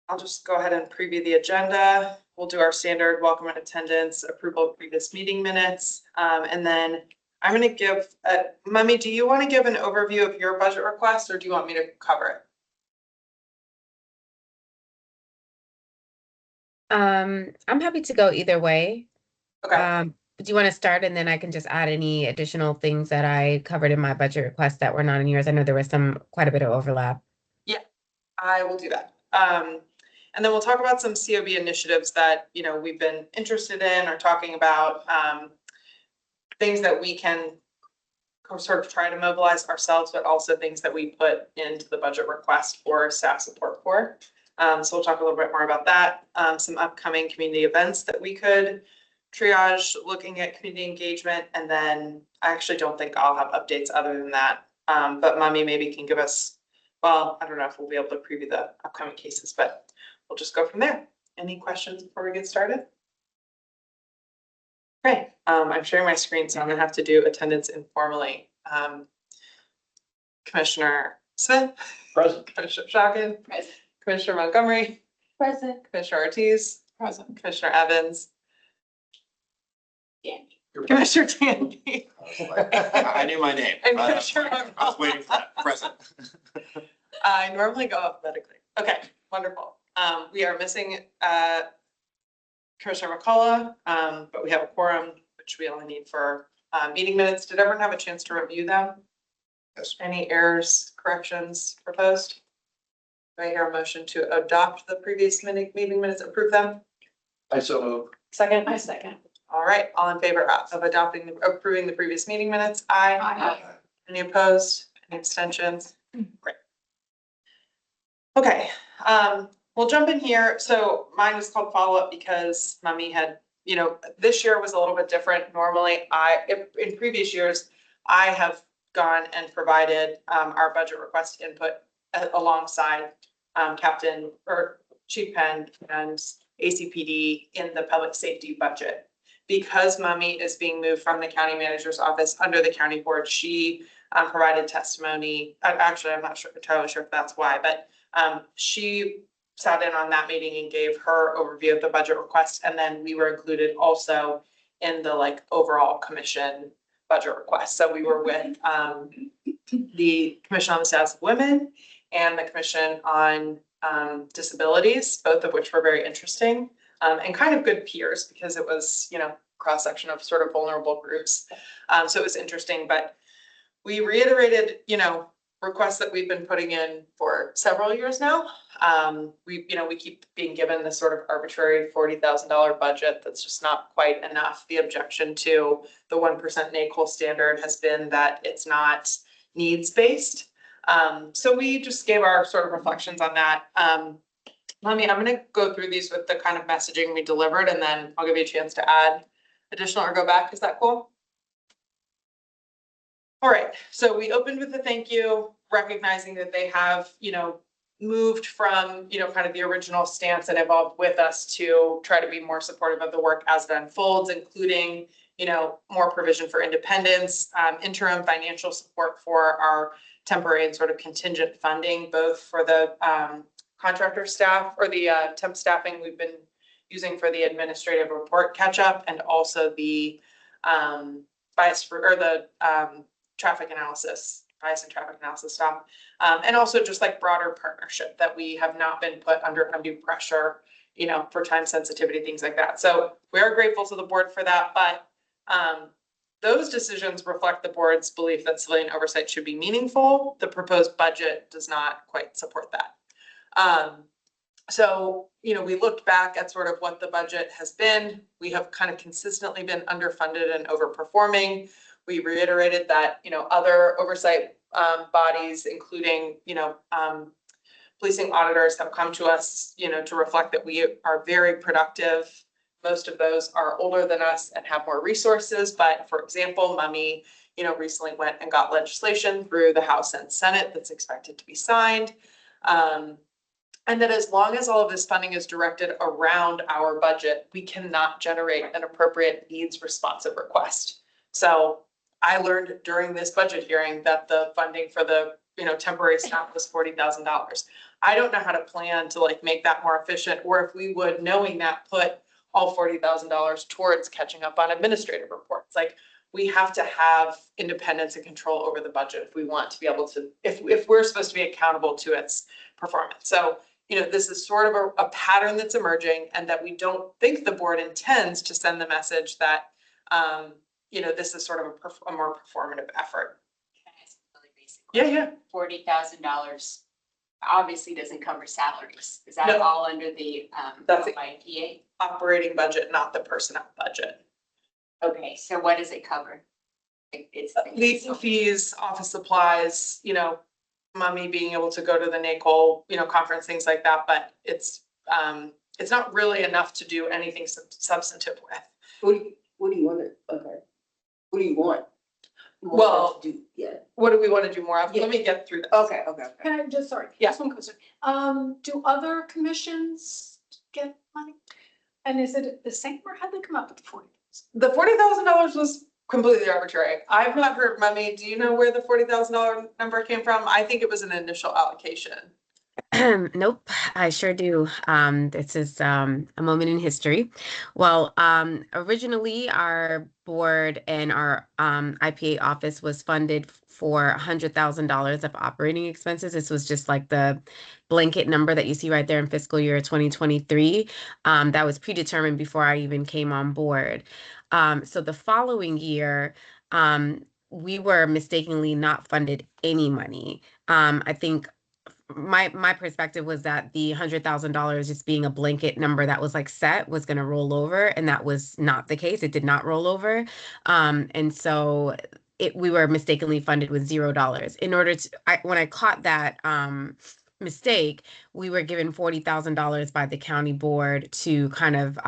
I'll just go ahead and preview the agenda. We'll do our standard welcome and attendance, approval of previous meeting minutes. And then I'm going to give, Mummy, do you want to give an overview of your budget request or do you want me to cover it? I'm happy to go either way. Okay. Do you want to start and then I can just add any additional things that I covered in my budget request that were not in yours? I know there was quite a bit of overlap. Yeah, I will do that. And then we'll talk about some COB initiatives that, we've been interested in or talking about, things that we can sort of try to mobilize ourselves, but also things that we put into the budget request for staff support for. So we'll talk a little bit more about that. Some upcoming community events that we could triage, looking at community engagement. And then I actually don't think I'll have updates other than that. But Mummy maybe can give us, well, I don't know if we'll be able to preview the upcoming cases, but we'll just go from there. Any questions before we get started? Great. I'm sharing my screen, so I'm gonna have to do attendance informally. Commissioner Smith. Present. Commissioner Shockin. Present. Commissioner Montgomery. Present. Commissioner Ortiz. Present. Commissioner Evans. Danny. Commissioner Tandy. I knew my name. And Commissioner I was waiting for that. Present. I normally go alphabetically. Okay, wonderful. We are missing Commissioner McCullough, but we have a quorum, which we only need for meeting minutes. Did everyone have a chance to review them? Yes. Any errors, corrections proposed? Do I hear a motion to adopt the previous meeting minutes, approve them? I so move. Second? I second. All right, all in favor of approving the previous meeting minutes? Aye. Aye. Any opposed? Any abstentions? Great. Okay, we'll jump in here. So mine was called follow-up because Mummy had, this year was a little bit different. Normally, in previous years, I have gone and provided our budget request input alongside Captain or Chief Penn and ACPD in the public safety budget. Because Mummy is being moved from the county manager's office under the county board, she provided testimony. Actually, I'm not entirely sure if that's why, but she sat in on that meeting and gave her overview of the budget request. And then we were included also in the overall commission budget request. So we were with the Commission on the Status of Women and the Commission on Disabilities, both of which were very interesting. And kind of good peers because it was, cross-section of sort of vulnerable groups. So it was interesting, but we reiterated, requests that we've been putting in for several years now. We keep being given this sort of arbitrary $40,000 budget that's just not quite enough. The objection to the 1% NACOL standard has been that it's not needs-based. So we just gave our sort of reflections on that. I'm going to go through these with the kind of messaging we delivered, and then I'll give you a chance to add additional or go back. Is that cool? All right. So we opened with a thank you, recognizing that they have, moved from, kind of the original stance and evolved with us to try to be more supportive of the work as it unfolds, including, more provision for independence, interim financial support for our temporary and sort of contingent funding, both for the contractor staff or the temp staffing we've been using for the administrative report catch up, and also the bias and traffic analysis stuff. And also just broader partnership that we have not been put under undue pressure, for time sensitivity, things like that. So we are grateful to the board for that, but those decisions reflect the board's belief that civilian oversight should be meaningful. The proposed budget does not quite support that. So, we looked back at sort of what the budget has been. We have kind of consistently been underfunded and overperforming. We reiterated that, other oversight bodies, including, policing auditors have come to us, to reflect that we are very productive. Most of those are older than us and have more resources. But for example, Mummy, recently went and got legislation through the House and Senate that's expected to be signed. And that as long as all of this funding is directed around our budget, we cannot generate an appropriate needs responsive request. So I learned during this budget hearing that the funding for the temporary staff was $40,000. I don't know how to plan to like make that more efficient, or if we would, knowing that, put all $40,000 towards catching up on administrative reports. Like, we have to have independence and control over the budget if we want to be able to, if we're supposed to be accountable to its performance. So, this is sort of a pattern that's emerging, and that we don't think the board intends to send the message that, this is sort of a more performative effort. Can I ask a really basic Yeah, question? yeah. $40,000 obviously doesn't cover salaries. Is that No. all under the That's it. IPA? Operating budget, not the personnel budget. Okay, so what does it cover? It's Legal fees, office supplies, mommy being able to go to the NACOL, conference, things like that, but it's not really enough to do anything substantive with. What do you want to, okay, what do you want? more Well- to do? Yeah, What do we want to do more of? Let me get through this. okay, okay, okay. Can I just, sorry, Yeah. just one question. Do other commissions get money? And is it the same, or how they come up with the 40? The $40,000 was completely arbitrary. I've not heard, Mummy, do you know where the $40,000 number came from? I think it was an initial allocation. Nope, I sure do. This is a moment in history. Well, originally our board and our IPA office was funded for $100,000 of operating expenses. This was just like the blanket number that you see right there in fiscal year 2023. That was predetermined before I even came on board. So the following year, we were mistakenly not funded any money. I think my perspective was that the $100,000 just being a blanket number that was like set was going to roll over, and that was not the case. It did not roll over, and so we were mistakenly funded with $0. In order to, when I caught that mistake, we were given $40,000 by the county board to kind of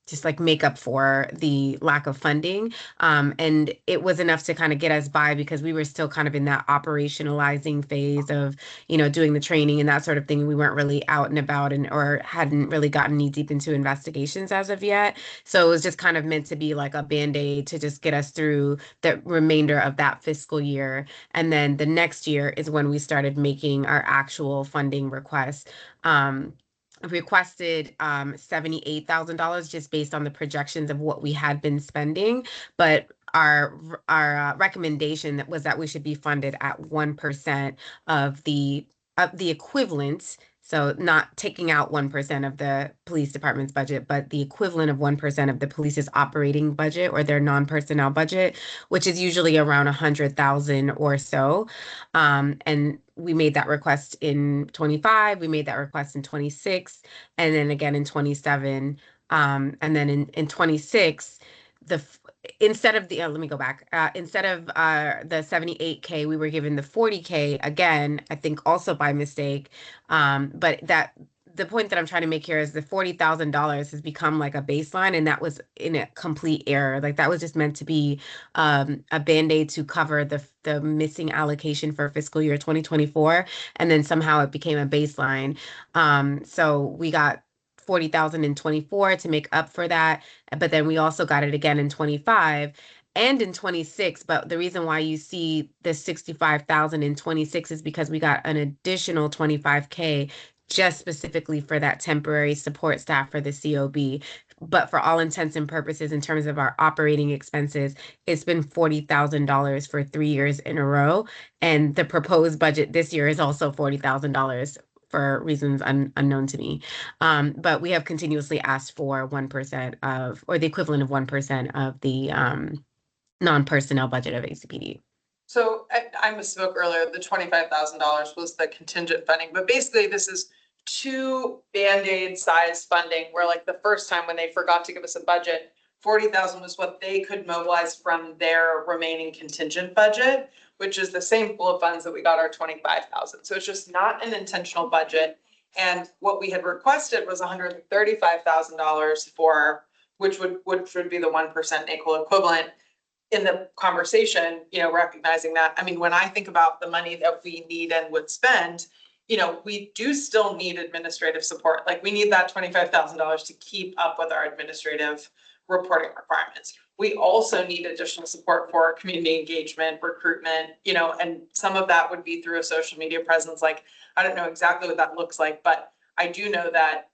just like make up for the lack of funding. And it was enough to kind of get us by, because we were still kind of in that operationalizing phase of, doing the training and that sort of thing. We weren't really out and about or hadn't really gotten knee deep into investigations as of yet. So it was just kind of meant to be like a Band-Aid to just get us through the remainder of that fiscal year. And then the next year is when we started making our actual funding requests. Requested $78,000 just based on the projections of what we had been spending, but our recommendation was that we should be funded at 1% of the equivalent. So not taking out 1% of the police department's budget, but the equivalent of 1% of the police's operating budget or their non-personnel budget, which is usually around 100,000 or so. And we made that request in 25, we made that request in 26, and then again in 27. And then in 26, instead of the, let me go back, instead of the 78K, we were given the 40K again, I think also by mistake. But the point that I'm trying to make here is the $40,000 has become like a baseline, and that was in a complete error. Like that was just meant to be a Band-Aid to cover the missing allocation for fiscal year 2024, and then somehow it became a baseline. So we got 40,000 in 24 to make up for that, but then we also got it again in 25 and in 26. But the reason why you see the 65,000 in 26 is because we got an additional 25K just specifically for that temporary support staff for the COB. But for all intents and purposes, in terms of our operating expenses, it's been $40,000 for 3 years in a row. And the proposed budget this year is also $40,000 for reasons unknown to me. But we have continuously asked for 1% of, or the equivalent of 1% of the non-personnel budget of ACPD. So I misspoke earlier, the $25,000 was the contingent funding, but basically this is 2 Band-Aid size funding, where like the first time when they forgot to give us a budget, 40,000 was what they could mobilize from their remaining contingent budget, which is the same pool of funds that we got our 25,000. So it's just not an intentional budget. And what we had requested was $135,000 for, which would be the 1% NACOL equivalent. In the conversation, recognizing that, I mean, when I think about the money that we need and would spend, we do still need administrative support. Like we need that $25,000 to keep up with our administrative reporting requirements. We also need additional support for community engagement, recruitment, and some of that would be through a social media presence. Like I don't know exactly what that looks like, but I do know that,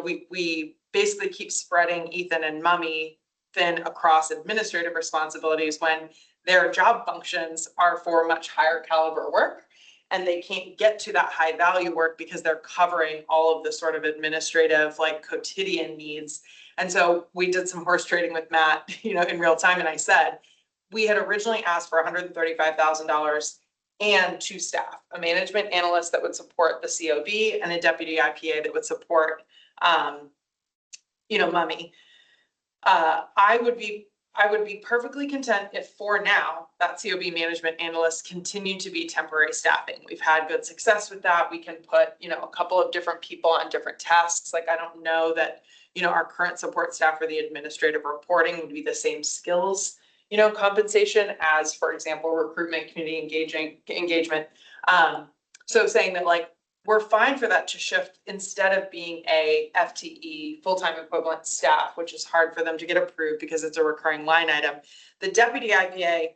we basically keep spreading Ethan and Mummy thin across administrative responsibilities when their job functions are for much higher caliber work. And they can't get to that high value work because they're covering all of the sort of administrative, like quotidian needs. And so we did some horse trading with Matt, in real time. And I said, we had originally asked for $135,000 and 2 staff, a management analyst that would support the COB and a deputy IPA that would support, Mummy. I would be perfectly content if for now that COB management analyst continued to be temporary staffing. We've had good success with that. We can put, a couple of different people on different tasks. Like, I don't know that, our current support staff for the administrative reporting would be the same skills, compensation as, for example, recruitment, community engagement. So saying that, like, we're fine for that to shift instead of being a FTE, full-time equivalent staff, which is hard for them to get approved because it's a recurring line item. The deputy IPA,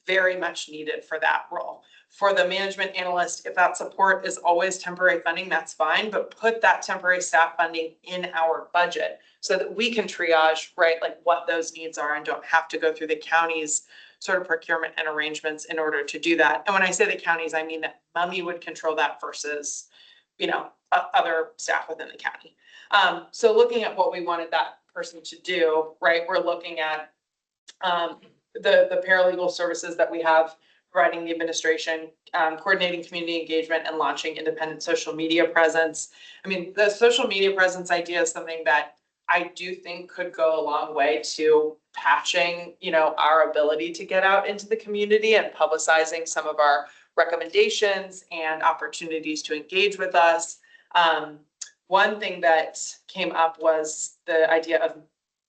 very much needed for that role. For the management analyst, if that support is always temporary funding, that's fine, but put that temporary staff funding in our budget so that we can triage, right, like what those needs are and don't have to go through the county's sort of procurement and arrangements in order to do that. And when I say the counties, I mean that Mummy would control that versus, other staff within the county. So looking at what we wanted that person to do, right, we're looking at the paralegal services that we have, providing the administration, coordinating community engagement, and launching independent social media presence. I mean, the social media presence idea is something that I do think could go a long way to patching, our ability to get out into the community and publicizing some of our recommendations and opportunities to engage with us. One thing that came up was the idea of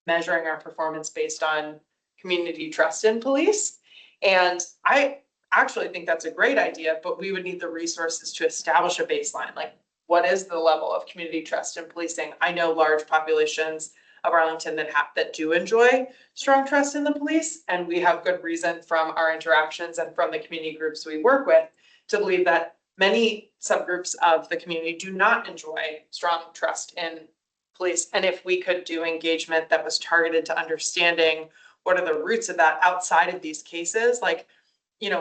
measuring our performance based on community trust in police. And I actually think that's a great idea, but we would need the resources to establish a baseline. Like, what is the level of community trust in policing? I know large populations of Arlington that do enjoy strong trust in the police, and we have good reason from our interactions and from the community groups we work with to believe that many subgroups of the community do not enjoy strong trust in police. And if we could do engagement that was targeted to understanding what are the roots of that outside of these cases, like,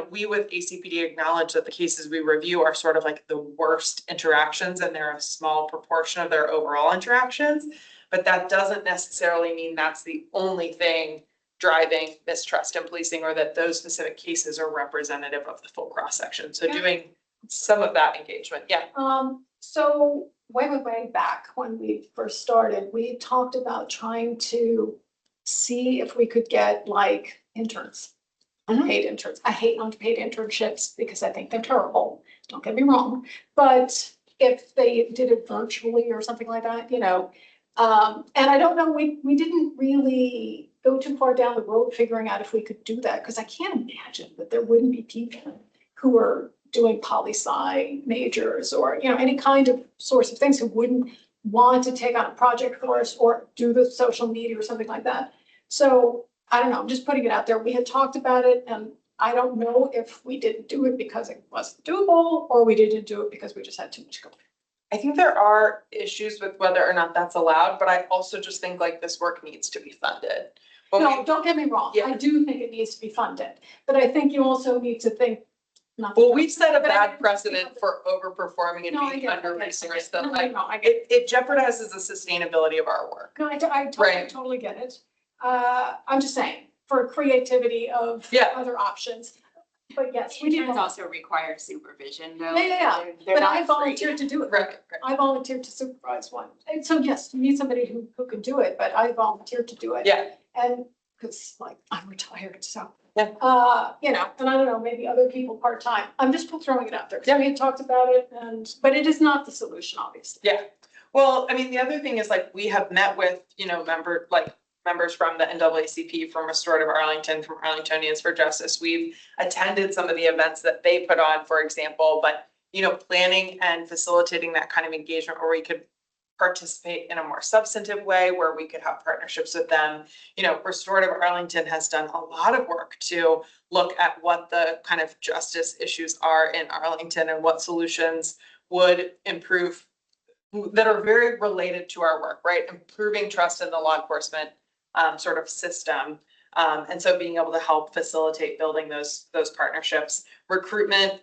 we with ACPD acknowledge that the cases we review are sort of like the worst interactions, and they're a small proportion of their overall interactions. But that doesn't necessarily mean that's the only thing driving mistrust in policing, or that those specific cases are representative of the full cross section. So doing some of that engagement. Yeah. So way back when we first started, we talked about trying to see if we could get like interns. Unpaid interns. I hate unpaid internships because I think they're terrible. Don't get me wrong. But if they did it virtually or something like that, and I don't know, we didn't really go too far down the road figuring out if we could do that, because I can't imagine that there wouldn't be people who are doing poli-sci majors or, any kind of source of things who wouldn't want to take on a project for us or do the social media or something like that. So I don't know, I'm just putting it out there. We had talked about it, and I don't know if we didn't do it because it wasn't doable or we didn't do it because we just had too much going. I think there are issues with whether or not that's allowed, but I also just think like this work needs to be funded. No, don't get me wrong. Yeah. I do think it needs to be funded, but I think you also need to think. Well, we've set a But I bad think- precedent for overperforming and No, I being get it, under I get it, resourced. No, That I get it. it jeopardizes the sustainability of our work. No, I Right. totally get it. I'm just saying, for creativity of Yeah. other options. But yes, we did. Interns also require supervision, though. Yeah. They're But not I free. volunteered to do it. Right. I volunteered to supervise one. And so, yes, you need somebody who can do it, but I volunteered to do it. Yeah. And because like I'm retired, so. Yeah. And I don't know, maybe other people part-time. I'm just throwing it out there. Yeah. We had talked about it but it is not the solution, obviously. Yeah. Well, I mean, the other thing is like we have met with, members from the NAACP, from Restorative Arlington, from Arlingtonians for Justice. We've attended some of the events that they put on, for example, but, planning and facilitating that kind of engagement where we could participate in a more substantive way, where we could have partnerships with them. Restorative Arlington has done a lot of work to look at what the kind of justice issues are in Arlington and what solutions would improve, that are very related to our work, right? Improving trust in the law enforcement sort of system. And so being able to help facilitate building those partnerships. Recruitment,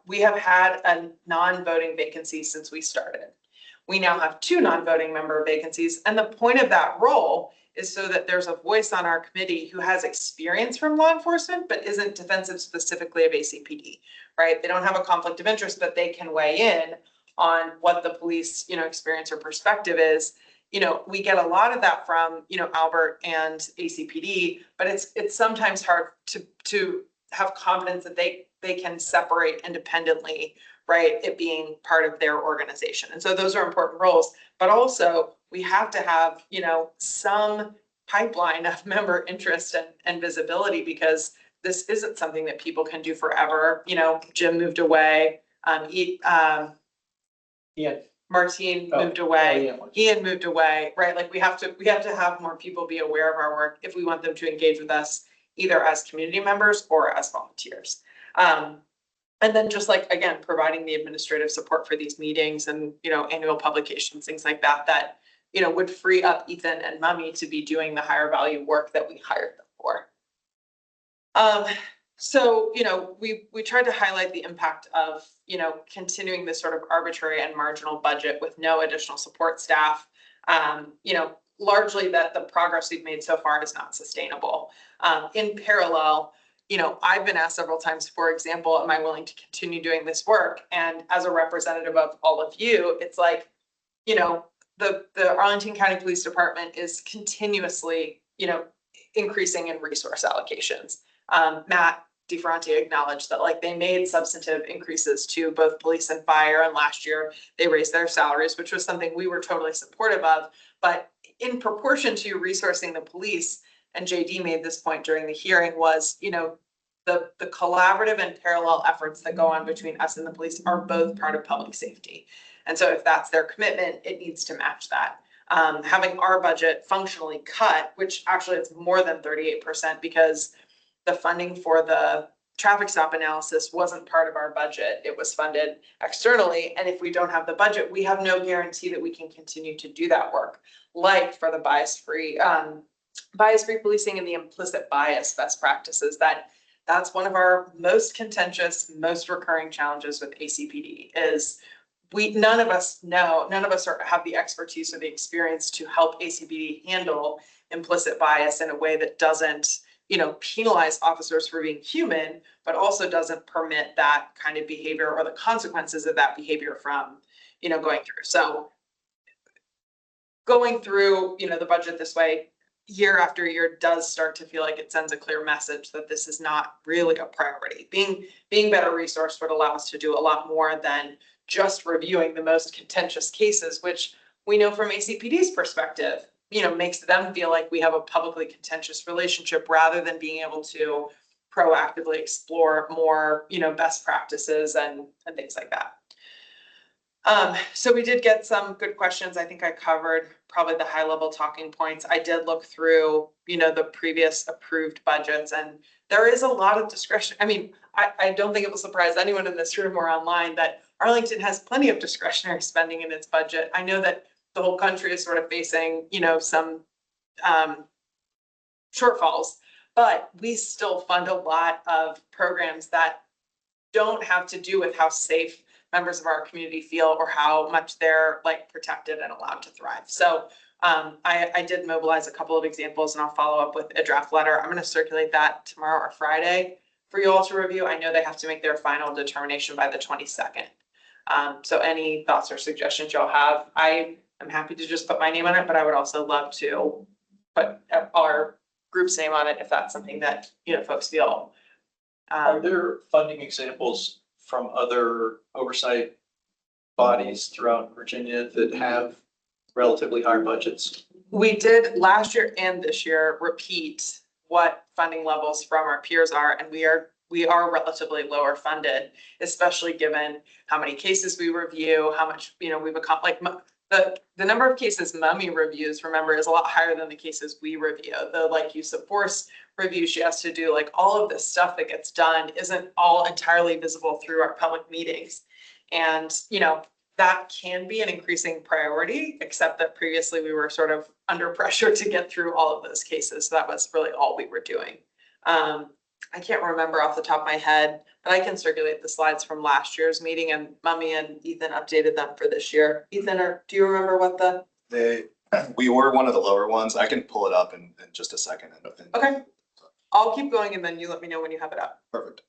we have had a non-voting vacancy since we started. We now have 2 non-voting member vacancies. And the point of that role is so that there's a voice on our committee who has experience from law enforcement, but isn't defensive specifically of ACPD, right? They don't have a conflict of interest, but they can weigh in on what the police, experience or perspective is. We get a lot of that from, Albert and ACPD, but it's sometimes hard to have confidence that they can separate independently, right? It being part of their organization. And so those are important roles, but also we have to have, some pipeline of member interest and visibility, because this isn't something that people can do forever. Jim moved away, Martine moved away, Ian moved away, right? Like we have to have more people be aware of our work if we want them to engage with us, either as community members or as volunteers. And then just like, again, providing the administrative support for these meetings and, annual publications, things like that, would free up Ethan and Mummy to be doing the higher value work that we hired them for. So, we tried to highlight the impact of, continuing this sort of arbitrary and marginal budget with no additional support staff. Largely that the progress we've made so far is not sustainable. In parallel, I've been asked several times, for example, am I willing to continue doing this work? And as a representative of all of you, it's like, the Arlington County Police Department is continuously, increasing in resource allocations. Matt DeFronti acknowledged that like they made substantive increases to both police and fire. And last year they raised their salaries, which was something we were totally supportive of. But in proportion to resourcing the police, and JD made this point during the hearing, was, the collaborative and parallel efforts that go on between us and the police are both part of public safety. And so if that's their commitment, it needs to match that. Having our budget functionally cut, which actually it's more than 38%, because the funding for the traffic stop analysis wasn't part of our budget. It was funded externally. And if we don't have the budget, we have no guarantee that we can continue to do that work. Like for the bias-free policing and the implicit bias best practices, that's one of our most contentious, most recurring challenges with ACPD is none of us have the expertise or the experience to help ACPD handle implicit bias in a way that doesn't, penalize officers for being human, but also doesn't permit that kind of behavior or the consequences of that behavior from, going through. So going through, the budget this way year after year does start to feel like it sends a clear message that this is not really a priority. Being better resourced would allow us to do a lot more than just reviewing the most contentious cases, which we know from ACPD's perspective, makes them feel like we have a publicly contentious relationship rather than being able to proactively explore more, best practices and things like that. So we did get some good questions. I think I covered probably the high level talking points. I did look through, the previous approved budgets, and there is a lot of discretion. I mean, I don't think it will surprise anyone in this room or online that Arlington has plenty of discretionary spending in its budget. I know that the whole country is sort of facing, some shortfalls, but we still fund a lot of programs that don't have to do with how safe members of our community feel or how much they're like protected and allowed to thrive. So I did mobilize a couple of examples, and I'll follow up with a draft letter. I'm going to circulate that tomorrow or Friday for you all to review. I know they have to make their final determination by the 22nd. So any thoughts or suggestions y'all have, I am happy to just put my name on it, but I would also love to put our group's name on it if that's something that, folks feel. Are there funding examples from other oversight bodies throughout Virginia that have relatively high budgets? We did last year and this year repeat what funding levels from our peers are, and we are relatively lower funded, especially given how many cases we review, how much, we've accomplished. Like the number of cases Mummy reviews, remember, is a lot higher than the cases we review. The like use of force review she has to do, like all of this stuff that gets done isn't all entirely visible through our public meetings. And, you know, that can be an increasing priority, except that previously we were sort of under pressure to get through all of those cases. So that was really all we were doing. I can't remember off the top of my head, but I can circulate the slides from last year's meeting, and Mummy and Ethan updated them for this year. Ethan, do you remember what We were one of the lower ones. I can pull it up in just a second. Okay, I'll keep going and then you let me know when you have it up. Perfect.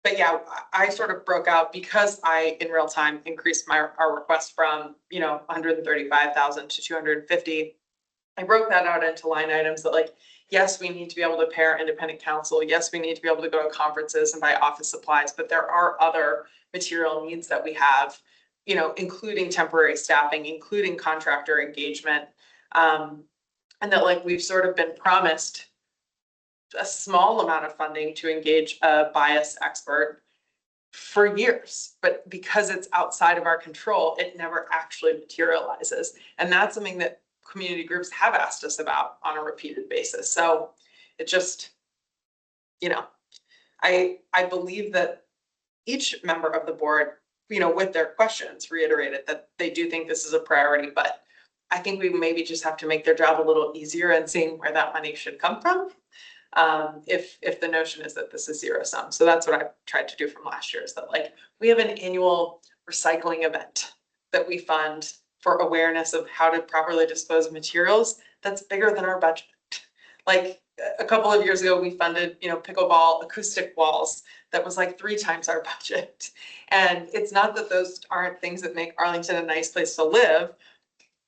But yeah, I sort of broke out because I, in real time, increased our request from, 135,000 to 250. I broke that out into line items that, like, yes, we need to be able to pay our independent counsel. Yes, we need to be able to go to conferences and buy office supplies, but there are other material needs that we have, including temporary staffing, including contractor engagement. And that, like, we've sort of been promised a small amount of funding to engage a bias expert for years, but because it's outside of our control, it never actually materializes. And that's something that community groups have asked us about on a repeated basis. So it just, I believe that each member of the board, with their questions, reiterated that they do think this is a priority, but I think we maybe just have to make their job a little easier in seeing where that money should come from. If the notion is that this is zero sum. So that's what I tried to do from last year, is that, like, we have an annual recycling event that we fund for awareness of how to properly dispose of materials that's bigger than our budget. Like, a couple of years ago, we funded, pickleball acoustic walls that was like 3 times our budget. And it's not that those aren't things that make Arlington a nice place to live,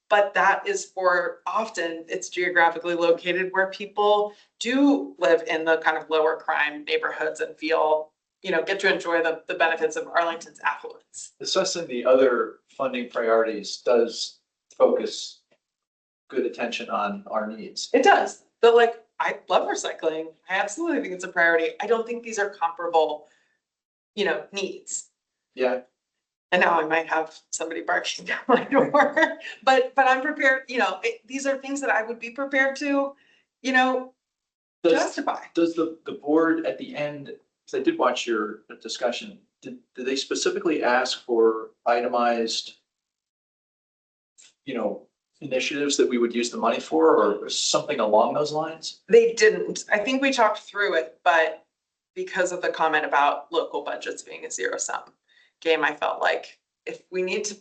but that is for, often it's geographically located where people do live in the kind of lower crime neighborhoods and feel, get to enjoy the benefits of Arlington's affluence. Assessing the other funding priorities does focus good attention on our needs. It does. But, like, I love recycling. I absolutely think it's a priority. I don't think these are comparable, needs. Yeah. And now I might have somebody barking down my door, but I'm prepared, these are things that I would be prepared to, justify. Does the board at the end, because I did watch your discussion, did they specifically ask for itemized, initiatives that we would use the money for, or something along those lines? They didn't. I think we talked through it, but because of the comment about local budgets being a zero sum game, I felt like if we need to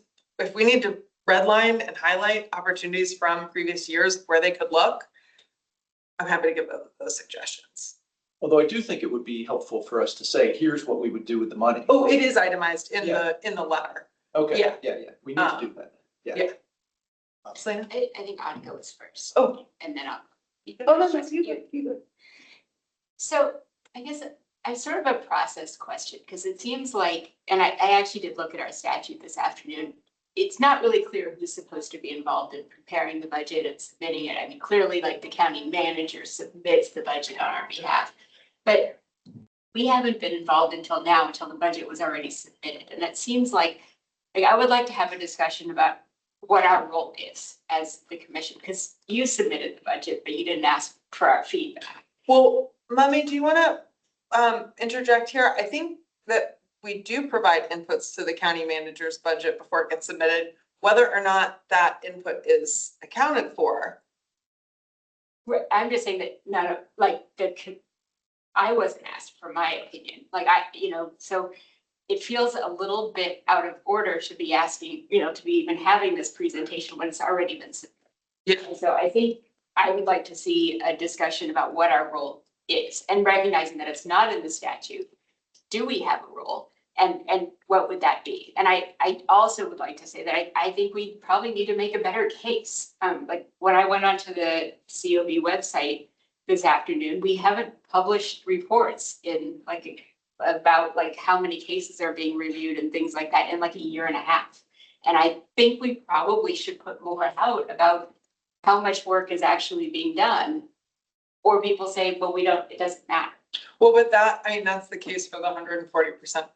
redline and highlight opportunities from previous years where they could look, I'm happy to give those suggestions. Although I do think it would be helpful for us to say, here's what we would do with the money. Oh, it is itemized in Yeah. the letter. Okay, yeah. yeah, we need to do that. Yeah. Selena? I think Annika was first. Oh. And then I'll. Oh, no, you good. So I guess I sort of a process question, because it seems like, and I actually did look at our statute this afternoon. It's not really clear who's supposed to be involved in preparing the budget and submitting it. I mean, clearly, like, the county manager submits the budget on our behalf. But we haven't been involved until now, until the budget was already submitted. And it seems like I would like to have a discussion about what our role is as the commission, because you submitted the budget, but you didn't ask for our feedback. Well, Mummy, do you want to interject here? I think that we do provide inputs to the county manager's budget before it gets submitted, whether or not that input is accounted for. I'm just saying that I wasn't asked for my opinion, so it feels a little bit out of order to be asking, to be even having this presentation when it's already been submitted. Yeah. And so I think I would like to see a discussion about what our role is, and recognizing that it's not in the statute. Do we have a role, and what would that be? And I also would like to say that I think we probably need to make a better case. Like, when I went onto the COB website this afternoon, we haven't published reports in about how many cases are being reviewed and things like that in like a year and a half. And I think we probably should put more out about how much work is actually being done. Or people say, well, it doesn't matter. Well, with that, I mean, that's the case for the 140%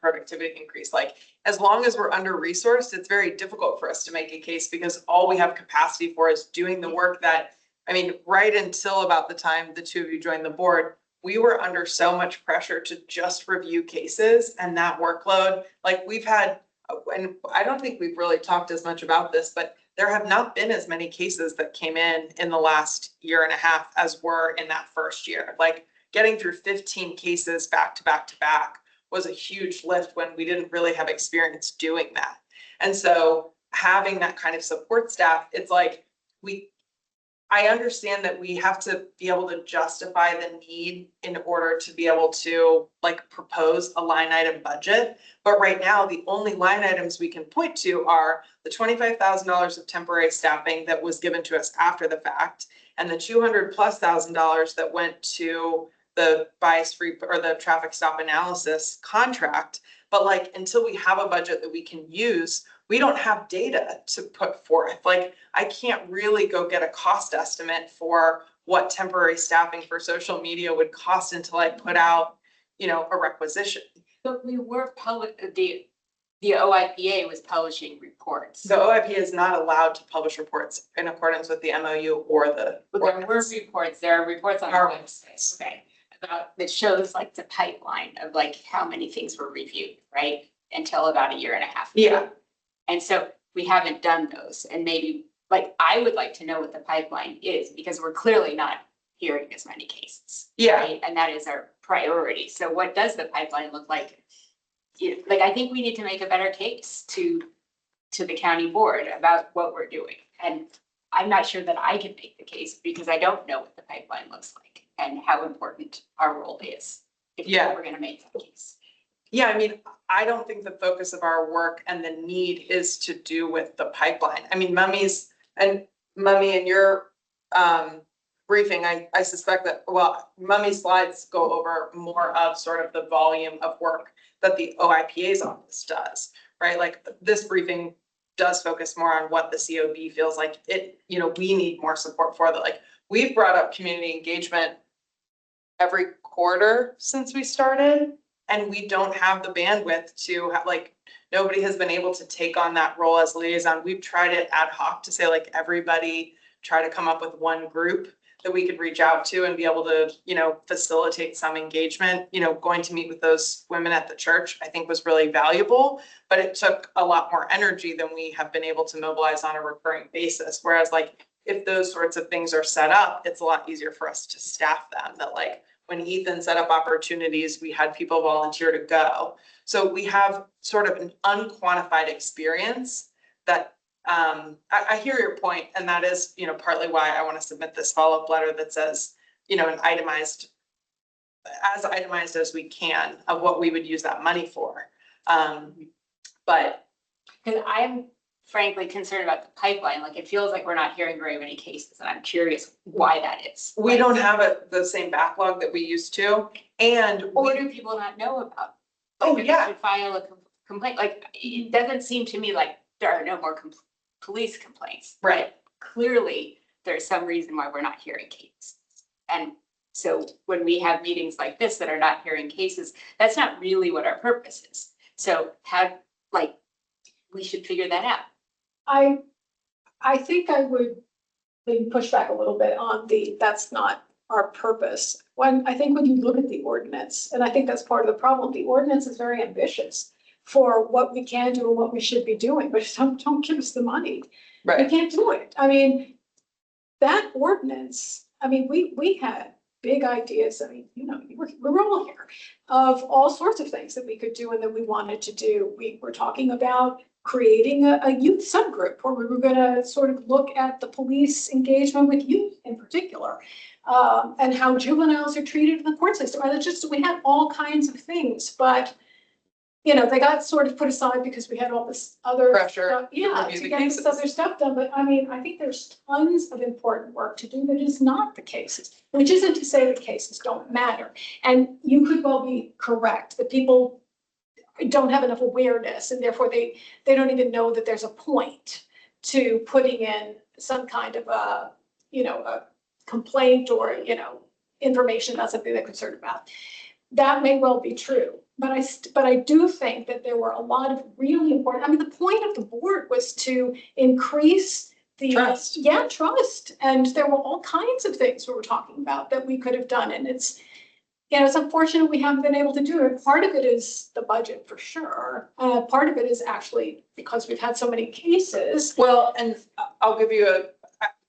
productivity increase. Like, as long as we're under-resourced, it's very difficult for us to make a case, because all we have capacity for is doing the work that, I mean, right until about the time the two of you joined the board, we were under so much pressure to just review cases and that workload, like we've had, and I don't think we've really talked as much about this, but there have not been as many cases that came in the last year and a half as were in that first year. Like getting through 15 cases back to back to back was a huge lift when we didn't really have experience doing that. And so having that kind of support staff, it's like I understand that we have to be able to justify the need in order to be able to like propose a line item budget. But right now, the only line items we can point to are the $25,000 of temporary staffing that was given to us after the fact, and the $200,000+ that went to the bias-free or the traffic stop analysis contract. But like, until we have a budget that we can use, we don't have data to put forth. Like, I can't really go get a cost estimate for what temporary staffing for social media would cost until I put out, you know, a requisition. But we were the OIPA was publishing reports. The OIP is not allowed to publish reports in accordance with the MOU or the. But there were reports, there are reports on our Our website, okay, about, that shows like the pipeline of like how many things were reviewed, right? Until about a year and a half ago. Yeah. And so we haven't done those, and maybe, like, I would like to know what the pipeline is, because we're clearly not hearing as many cases. Yeah. Right? And that is our priority. So what does the pipeline look like? Like, I think we need to make a better case to the county board about what we're doing. And I'm not sure that I can make the case, because I don't know what the pipeline looks like and how important our role is. If Yeah. we're gonna make that case. Yeah, I mean, I don't think the focus of our work and the need is to do with the pipeline. I mean, Mummy, in your briefing, I suspect that, well, Mummy's slides go over more of sort of the volume of work that the OIPA's office does, right? Like, this briefing does focus more on what the COB feels like it, you know, we need more support for. That. Like, we've brought up community engagement every quarter since we started. And we don't have the bandwidth to have, like, nobody has been able to take on that role as liaison. We've tried it ad hoc to say, like, everybody try to come up with one group that we could reach out to and be able to, you know, facilitate some engagement. You know, going to meet with those women at the church, I think, was really valuable, but it took a lot more energy than we have been able to mobilize on a recurring basis. Whereas, like, if those sorts of things are set up, it's a lot easier for us to staff them. That, like, when Ethan set up opportunities, we had people volunteer to go. So we have sort of an unquantified experience that I hear your point, and that is, you know, partly why I want to submit this follow-up letter that says, you know, as itemized as we can of what we would use that money for. But Because I'm frankly concerned about the pipeline. Like, it feels like we're not hearing very many cases, and I'm curious why that is. we don't have the same backlog that we used to, and Or do people not know about? Oh, Like, if yeah. they should file a complaint. Like, it doesn't seem to me like there are no more police complaints. Right. Clearly, there's some reason why we're not hearing cases. And so when we have meetings like this that are not hearing cases, that's not really what our purpose is. So we should figure that out. I think I would maybe push back a little bit on that's not our purpose. I think when you look at the ordinance, and I think that's part of the problem, the ordinance is very ambitious for what we can do and what we should be doing, but don't give us the money. We right. can't do it. I mean, that ordinance, I mean, we had big ideas. I mean, you know, we're all here of all sorts of things that we could do and that we wanted to do. We were talking about creating a youth subgroup where we were going to sort of look at the police engagement with youth in particular, and how juveniles are treated in the court system. And it's just, we had all kinds of things, but you know, they got sort of put aside because we had all this other Pressure stuff, to yeah, review to the get this cases. other stuff done. But I mean, I think there's tons of important work to do that is not the cases, which isn't to say that cases don't matter. And you could well be correct that people don't have enough awareness, and therefore they don't even know that there's a point to putting in some kind of a complaint or, you know, information about something they're concerned about. That may well be true, but I do think that there were a lot of really important, I mean, the point of the board was to increase the Trust. trust. And there were all kinds of things we were talking about that we could have done. And it's, it's unfortunate we haven't been able to do it. Part of it is the budget for sure. Part of it is actually because we've had so many cases. Well, and I'll give you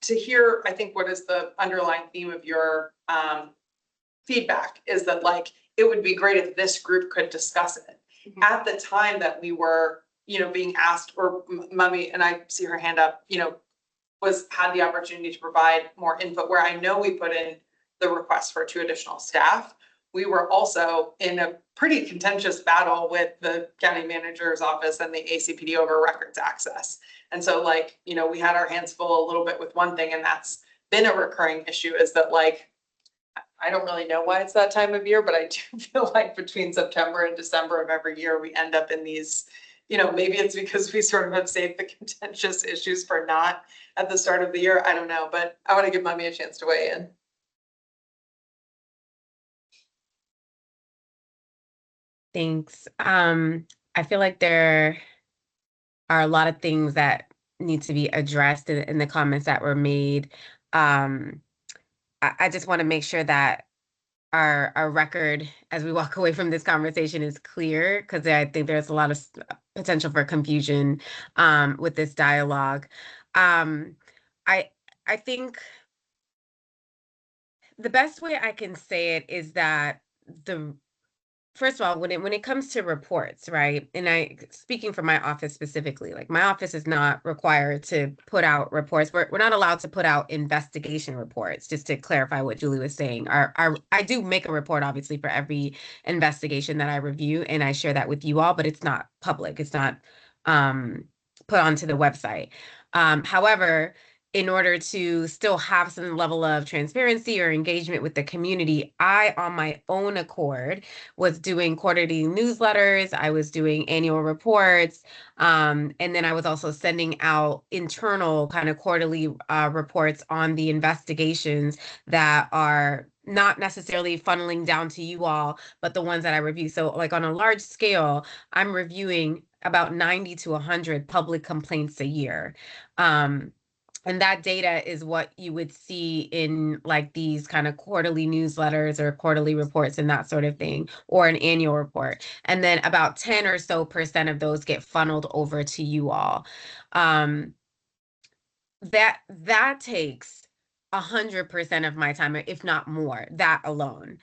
to hear, I think what is the underlying theme of your feedback is that like, it would be great if this group could discuss it. Mhm. At the time that we were, being asked, or Mummy, and I see her hand up, had the opportunity to provide more input, where I know we put in the request for 2 additional staff. We were also in a pretty contentious battle with the county manager's office and the ACPD over records access. And so like, we had our hands full a little bit with one thing, and that's been a recurring issue, is that like, I don't really know why it's that time of year, but I do feel like between September and December of every year, we end up in these, maybe it's because we sort of have saved the contentious issues for not at the start of the year. I don't know, but I want to give Mummy a chance to weigh in. Thanks. I feel like there are a lot of things that need to be addressed in the comments that were made. I just want to make sure that our record as we walk away from this conversation is clear, because I think there's a lot of potential for confusion with this dialogue. I think the best way I can say it is that first of all, when it comes to reports, right? And speaking for my office specifically, like my office is not required to put out reports. We're not allowed to put out investigation reports, just to clarify what Julie was saying. I do make a report, obviously, for every investigation that I review, and I share that with you all, but it's not public. It's not put onto the website. However, in order to still have some level of transparency or engagement with the community, I, on my own accord, was doing quarterly newsletters, I was doing annual reports, and then I was also sending out internal kind of quarterly reports on the investigations that are not necessarily funneling down to you all, but the ones that I review. So like on a large scale, I'm reviewing about 90 to 100 public complaints a year. And that data is what you would see in like these kind of quarterly newsletters or quarterly reports and that sort of thing, or an annual report. And then about 10 or so % of those get funneled over to you all. That takes 100% of my time, if not more, that alone.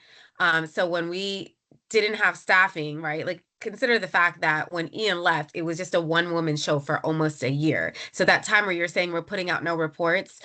So when we didn't have staffing, right? Like consider the fact that when Ian left, it was just a 1-woman show for almost a year. So that time where you're saying we're putting out no reports,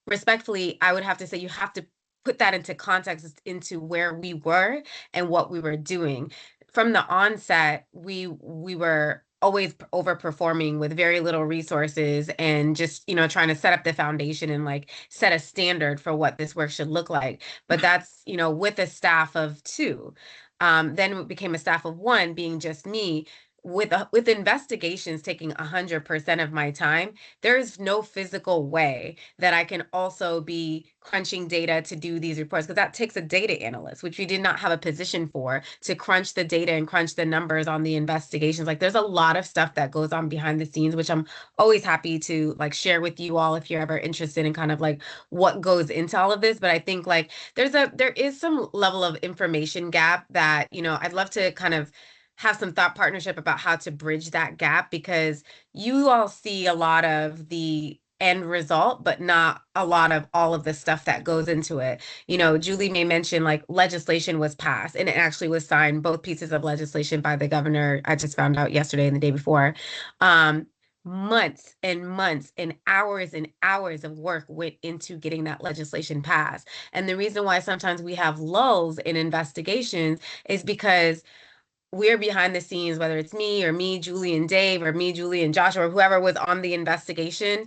respectfully, I would have to say you have to put that into context into where we were and what we were doing. From the onset, we were always overperforming with very little resources and just, trying to set up the foundation and like set a standard for what this work should look like. But that's, with a staff of 2. Then it became a staff of 1, being just me. With investigations taking 100% of my time, there is no physical way that I can also be crunching data to do these reports, because that takes a data analyst, which we did not have a position for, to crunch the data and crunch the numbers on the investigations. Like there's a lot of stuff that goes on behind the scenes, which I'm always happy to like share with you all if you're ever interested in kind of like what goes into all of this. But I think like there is some level of information gap that, I'd love to kind of have some thought partnership about how to bridge that gap, because you all see a lot of the end result, but not a lot of all of the stuff that goes into it. Julie may mention like legislation was passed, and it actually was signed, both pieces of legislation, by the governor. I just found out yesterday and the day before. Months and months and hours of work went into getting that legislation passed. And the reason why sometimes we have lulls in investigations is because we're behind the scenes, whether it's me, Julie and Dave, or me, Julie and Josh, or whoever was on the investigation,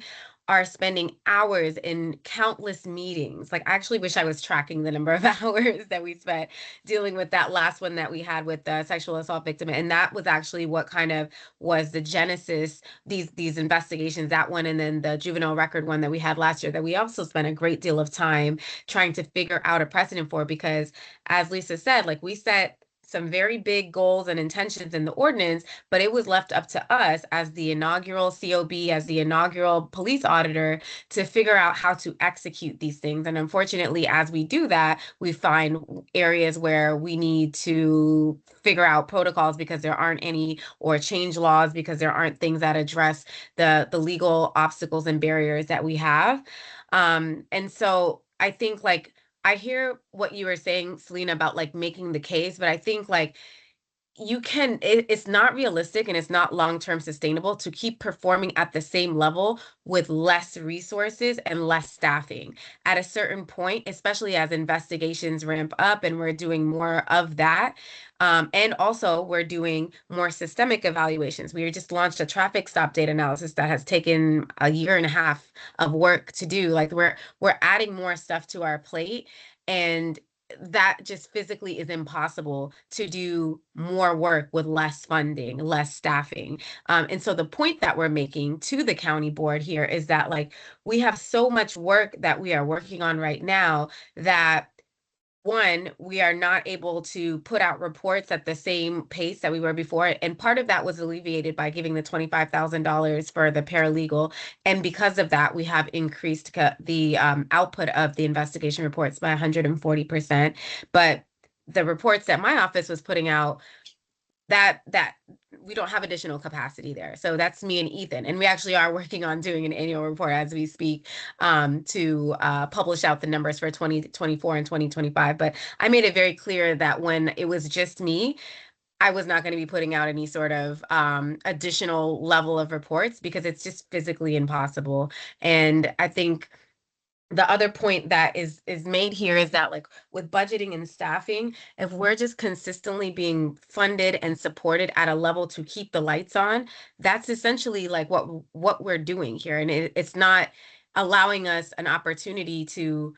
are spending hours in countless meetings. Like I actually wish I was tracking the number of hours that we spent dealing with that last one that we had with the sexual assault victim. And that was actually what kind of was the genesis, these investigations, that one, and then the juvenile record one that we had last year, that we also spent a great deal of time trying to figure out a precedent for, because as Lisa said, like we set some very big goals and intentions in the ordinance, but it was left up to us as the inaugural COB, as the inaugural police auditor, to figure out how to execute these things. And unfortunately, as we do that, we find areas where we need to figure out protocols because there aren't any, or change laws because there aren't things that address the legal obstacles and barriers that we have. And so I think like I hear what you were saying, Selena, about like making the case, but I think like it's not realistic and it's not long-term sustainable to keep performing at the same level with less resources and less staffing. At a certain point, especially as investigations ramp up and we're doing more of that, and also we're doing more systemic evaluations. We just launched a traffic stop data analysis that has taken a year and a half of work to do. Like we're adding more stuff to our plate, and that just physically is impossible to do more work with less funding, less staffing. And so the point that we're making to the county board here is that like we have so much work that we are working on right now that one, we are not able to put out reports at the same pace that we were before. And part of that was alleviated by giving the $25,000 for the paralegal. And because of that, we have increased the output of the investigation reports by 140%. But the reports that my office was putting out, that we don't have additional capacity there. So that's me and Ethan. And we actually are working on doing an annual report as we speak, to publish out the numbers for 2024 and 2025. But I made it very clear that when it was just me, I was not going to be putting out any sort of additional level of reports because it's just physically impossible. And I think the other point that is made here is that like with budgeting and staffing, if we're just consistently being funded and supported at a level to keep the lights on, that's essentially like what we're doing here. And it's not allowing us an opportunity to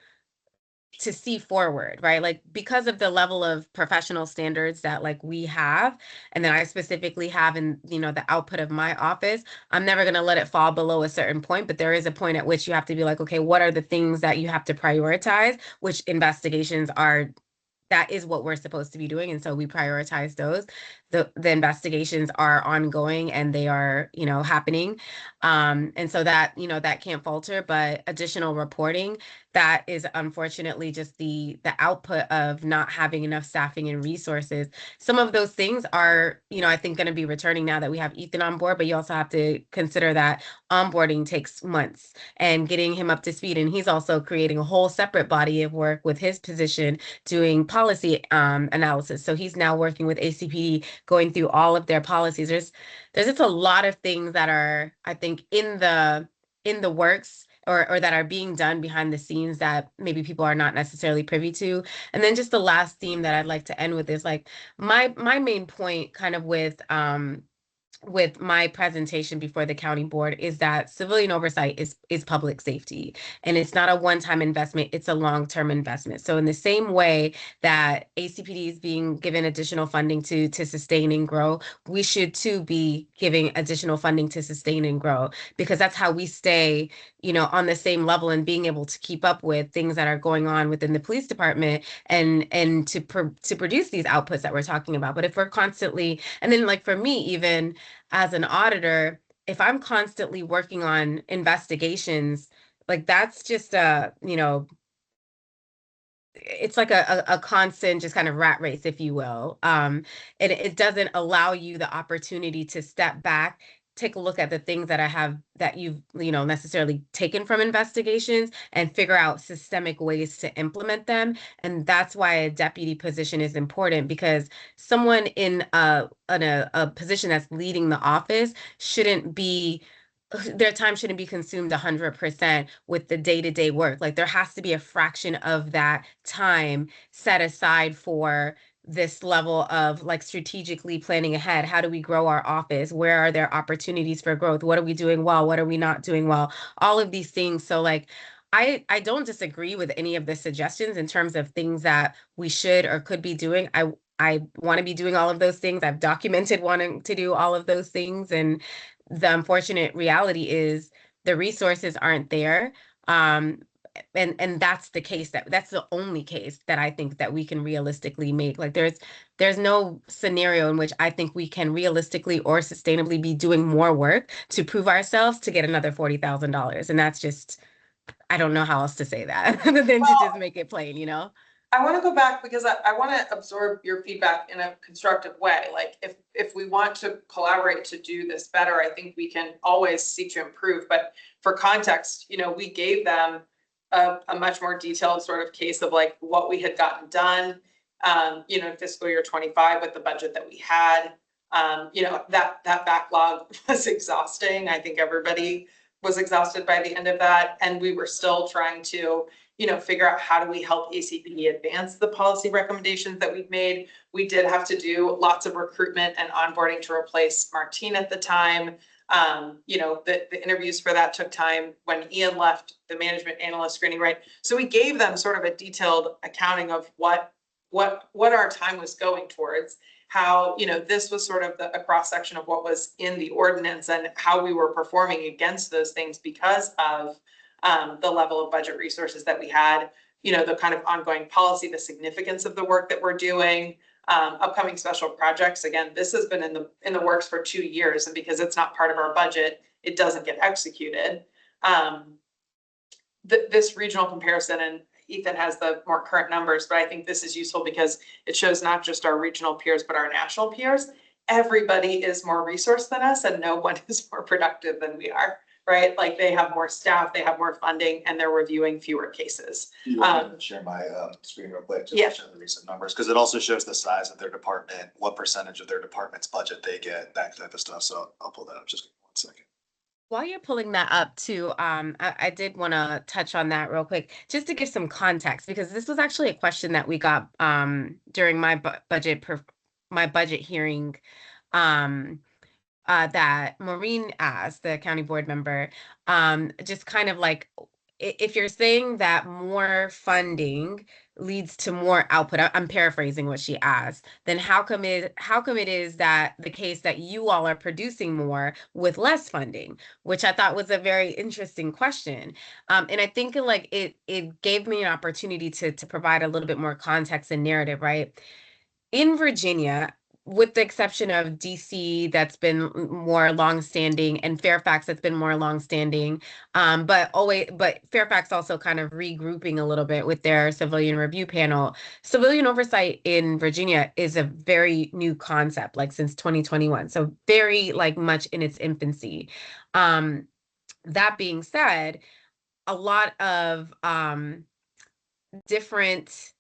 see forward, right? Like because of the level of professional standards that like we have, and then I specifically have in, the output of my office, I'm never going to let it fall below a certain point, but there is a point at which you have to be like, okay, what are the things that you have to prioritize, which investigations are, that is what we're supposed to be doing. And so we prioritize those. The investigations are ongoing and they are, happening. And so that, that can't falter, but additional reporting, that is unfortunately just the output of not having enough staffing and resources. Some of those things are, I think going to be returning now that we have Ethan on board, but you also have to consider that onboarding takes months and getting him up to speed. And he's also creating a whole separate body of work with his position doing policy analysis. So he's now working with ACPD, going through all of their policies. There's just a lot of things that are, I think, in the works or that are being done behind the scenes that maybe people are not necessarily privy to. And then just the last theme that I'd like to end with is like my main point kind of with my presentation before the county board is that civilian oversight is public safety, and it's not a one-time investment, it's a long-term investment. So in the same way that ACPD is being given additional funding to sustain and grow, we should too be giving additional funding to sustain and grow, because that's how we stay, on the same level and being able to keep up with things that are going on within the police department and to produce these outputs that we're talking about. But if we're constantly, and then like for me, even as an auditor, if I'm constantly working on investigations, like that's just it's like a constant just kind of rat race, if you will. And it doesn't allow you the opportunity to step back, take a look at the things that you've necessarily taken from investigations and figure out systemic ways to implement them. And that's why a deputy position is important, because someone in a position that's leading the office their time shouldn't be consumed 100% with the day-to-day work. Like there has to be a fraction of that time set aside for this level of like strategically planning ahead. How do we grow our office? Where are there opportunities for growth? What are we doing well? What are we not doing well? All of these things. So like, I don't disagree with any of the suggestions in terms of things that we should or could be doing. I want to be doing all of those things. I've documented wanting to do all of those things. And the unfortunate reality is the resources aren't there. and that's the case that's the only case that I think that we can realistically make. Like there's no scenario in which I think we can realistically or sustainably be doing more work to prove ourselves to get another $40,000. And that's just, I don't know how else to say that other than to just make it plain, you know? I want to go back because I want to absorb your feedback in a constructive way. Like if we want to collaborate to do this better, I think we can always seek to improve. But for context, we gave them a much more detailed sort of case of like what we had gotten done, in fiscal year 25 with the budget that we had. That backlog was exhausting. I think everybody was exhausted by the end of that. And we were still trying to figure out how do we help ACP advance the policy recommendations that we've made. We did have to do lots of recruitment and onboarding to replace Martine at the time. The interviews for that took time. When Ian left, the management analyst screening, right? So we gave them sort of a detailed accounting of what our time was going towards, how, this was sort of a cross section of what was in the ordinance and how we were performing against those things because of the level of budget resources that we had, the kind of ongoing policy, the significance of the work that we're doing, upcoming special projects. Again, this has been in the works for 2 years, and because it's not part of our budget, it doesn't get executed. This regional comparison, and Ethan has the more current numbers, but I think this is useful because it shows not just our regional peers, but our national peers. Everybody is more resourced than us, and no one is more productive than we are. Right? Like they have more staff, they have more funding, and they're reviewing fewer cases. Do you want me to share my screen real quick? Just to show the recent numbers, because it also shows the size of their department, what percentage of their department's budget they get, that type of stuff. So I'll pull that up. Just 1 second. While you're pulling that up too, I did want to touch on that real quick, just to give some context, because this was actually a question that we got during my budget hearing. That Maureen asked, the county board member, just kind of like, if you're saying that more funding leads to more output, I'm paraphrasing what she asked, then how come it is that the case that you all are producing more with less funding, which I thought was a very interesting question. And I think like it gave me an opportunity to provide a little bit more context and narrative, right? In Virginia, with the exception of DC, that's been more longstanding, and Fairfax, that's been more longstanding, but Fairfax also kind of regrouping a little bit with their civilian review panel. Civilian oversight in Virginia is a very new concept, like since 2021, so very like much in its infancy. That being said, a lot of different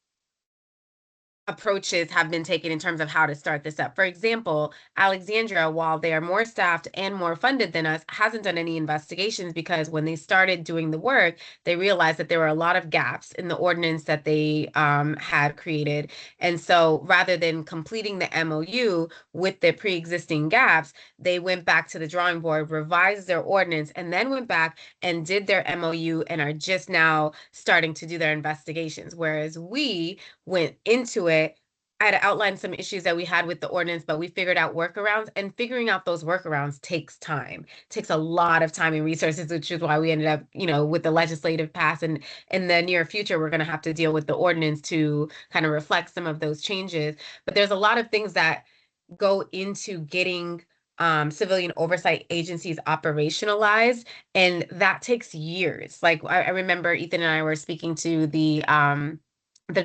approaches have been taken in terms of how to start this up. For example, Alexandria, while they are more staffed and more funded than us, hasn't done any investigations because when they started doing the work, they realized that there were a lot of gaps in the ordinance that they had created. And so rather than completing the MOU with the pre-existing gaps, they went back to the drawing board, revised their ordinance, and then went back and did their MOU and are just now starting to do their investigations. Whereas we went into it, I had outlined some issues that we had with the ordinance, but we figured out workarounds, and figuring out those workarounds takes time, takes a lot of time and resources, which is why we ended up, with the legislative pass, and in the near future, we're going to have to deal with the ordinance to kind of reflect some of those changes. But there's a lot of things that go into getting civilian oversight agencies operationalized, and that takes years. Like I remember Ethan and I were speaking to the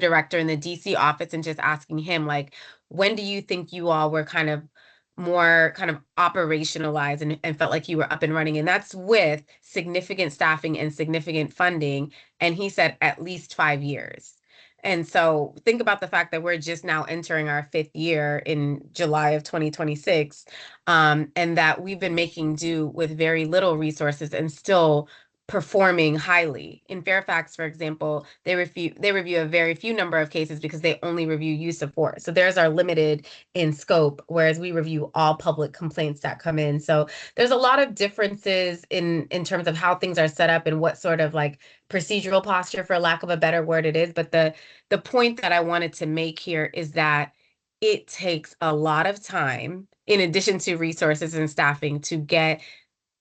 director in the DC office and just asking him, like, when do you think you all were kind of more kind of operationalized and felt like you were up and running? And that's with significant staffing and significant funding. And he said at least 5 years. And so think about the fact that we're just now entering our 5th year in July of 2026, and that we've been making do with very little resources and still performing highly. In Fairfax, for example, they review a very few number of cases because they only review use of force. So theirs are limited in scope, whereas we review all public complaints that come in. So there's a lot of differences in terms of how things are set up and what sort of like procedural posture, for lack of a better word, it is. But the point that I wanted to make here is that it takes a lot of time, in addition to resources and staffing, to get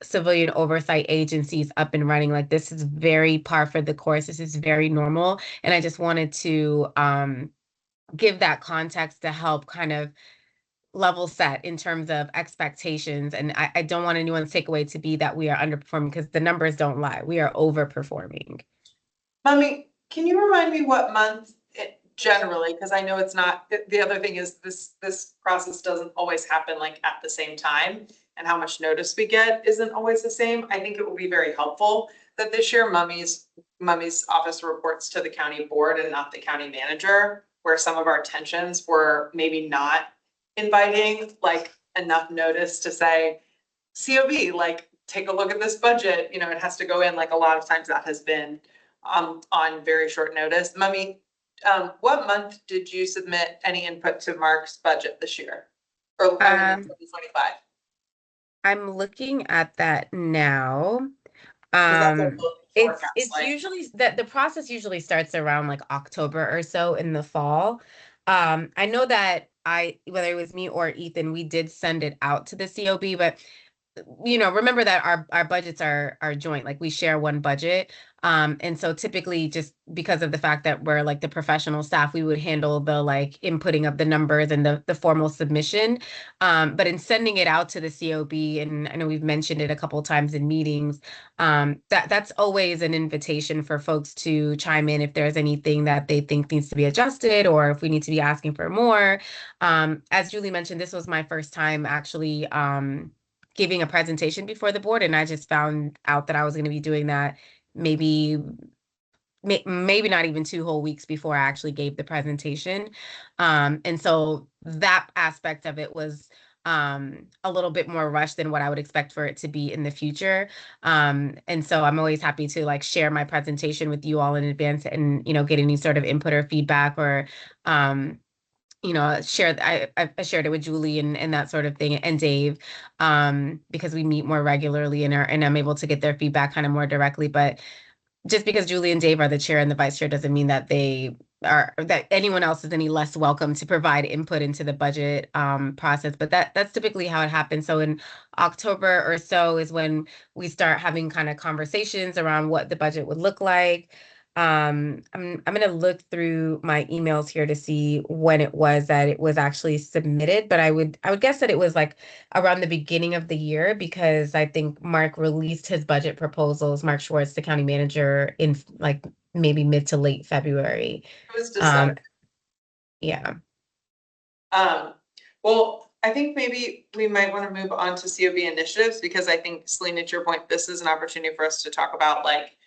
civilian oversight agencies up and running. Like this is very par for the course. This is very normal. And I just wanted to give that context to help kind of level set in terms of expectations. And I don't want anyone's takeaway to be that we are underperforming because the numbers don't lie. We are overperforming. Mommy, can you remind me what month it generally, because I know it's not, the other thing is this process doesn't always happen like at the same time. And how much notice we get isn't always the same. I think it will be very helpful that this year Mummy's office reports to the county board and not the county manager, where some of our tensions were maybe not inviting like enough notice to say, COB, like, take a look at this budget, you know, it has to go in, like, a lot of times that has been on very short notice. Mummy, what month did you submit any input to Mark's budget this year? Or 2025? I'm looking at that now. That's what we'll forecast, It's like. usually that the process usually starts around like October or so in the fall. I know that whether it was me or Ethan, we did send it out to the COB, but you know, remember that our budgets are joint, like we share one budget. And so typically just because of the fact that we're like the professional staff, we would handle the like inputting of the numbers and the formal submission. But in sending it out to the COB, and I know we've mentioned it a couple of times in meetings, that's always an invitation for folks to chime in if there's anything that they think needs to be adjusted or if we need to be asking for more. As Julie mentioned, this was my first time actually giving a presentation before the board, and I just found out that I was going to be doing that maybe not even 2 whole weeks before I actually gave the presentation. And so that aspect of it was a little bit more rushed than what I would expect for it to be in the future. And so I'm always happy to like share my presentation with you all in advance and, you know, get any sort of input or feedback or, you know, I shared it with Julie and that sort of thing and Dave, because we meet more regularly and I'm able to get their feedback kind of more directly. But just because Julie and Dave are the chair and the vice chair doesn't mean that that anyone else is any less welcome to provide input into the budget process. But that's typically how it happens. So in October or so is when we start having kind of conversations around what the budget would look like. I'm gonna look through my emails here to see when it was that it was actually submitted, but I would guess that it was like around the beginning of the year because I think Mark released his budget proposals, Mark Schwartz, the county manager, in like maybe mid to late February. It was December. Yeah. Well, I think maybe we might want to move on to COB initiatives because I think, Selena, to your point, this is an opportunity for us to talk about like,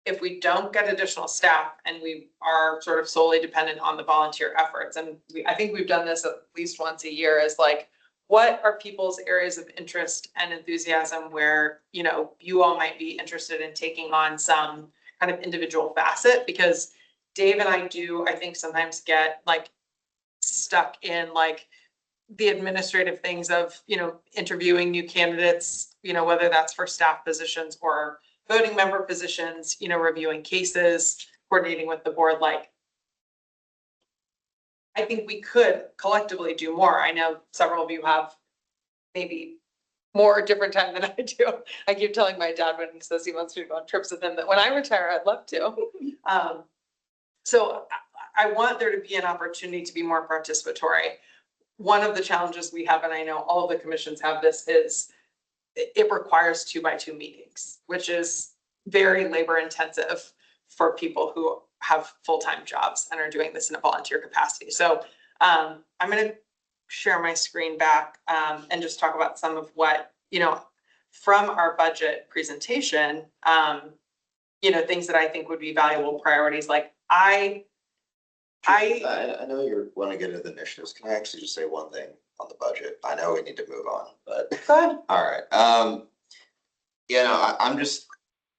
if we don't get additional staff and we are sort of solely dependent on the volunteer efforts, and I think we've done this at least once a year, is like, what are people's areas of interest and enthusiasm where, you know, you all might be interested in taking on some kind of individual facet? Because Dave and I do, I think, sometimes get like stuck in like the administrative things of, you know, interviewing new candidates, you know, whether that's for staff positions or voting member positions, you know, reviewing cases, coordinating with the board. Like, I think we could collectively do more. I know several of you have maybe more different time than I do. I keep telling my dad when he says he wants me to go on trips with him that when I retire, I'd love to. So I want there to be an opportunity to be more participatory. One of the challenges we have, and I know all of the commissions have this, is it requires 2x2 meetings, which is very labor intensive for people who have full-time jobs and are doing this in a volunteer capacity. So I'm going to share my screen back and just talk about some of what, you know, from our budget presentation, you know, things that I think would be valuable priorities. Like I know you want to get into the initiatives. Can I actually just say one thing on the budget? I know we need to move on, but. Go ahead. All right. You know, I'm just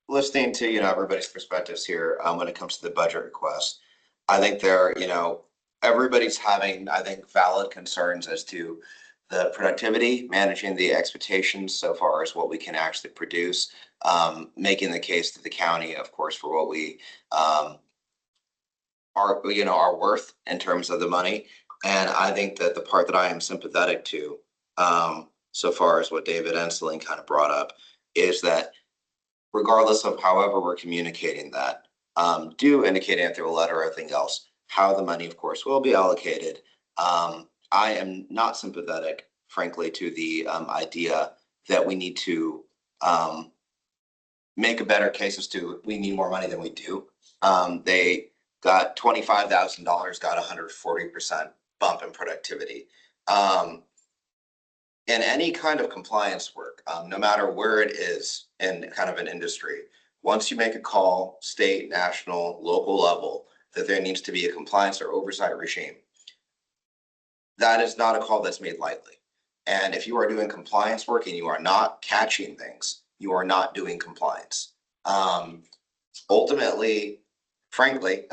listening to, you know, everybody's perspectives here when it comes to the budget request. I think you know, everybody's having, I think, valid concerns as to the productivity, managing the expectations so far as what we can actually produce, making the case to the county, of course, for what we are worth in terms of the money. And I think that the part that I am sympathetic to, so far as what David and Celine kind of brought up, is that regardless of however we're communicating that, do indicate in through a letter or anything else, how the money, of course, will be allocated. I am not sympathetic, frankly, to the idea that we need to make a better case as to we need more money than we do. They got $25,000, got 140% bump in productivity. In any kind of compliance work, no matter where it is in kind of an industry, once you make a call, state, national, local level, that there needs to be a compliance or oversight regime, that is not a call that's made lightly. And if you are doing compliance work and you are not catching things, you are not doing compliance. Ultimately, frankly,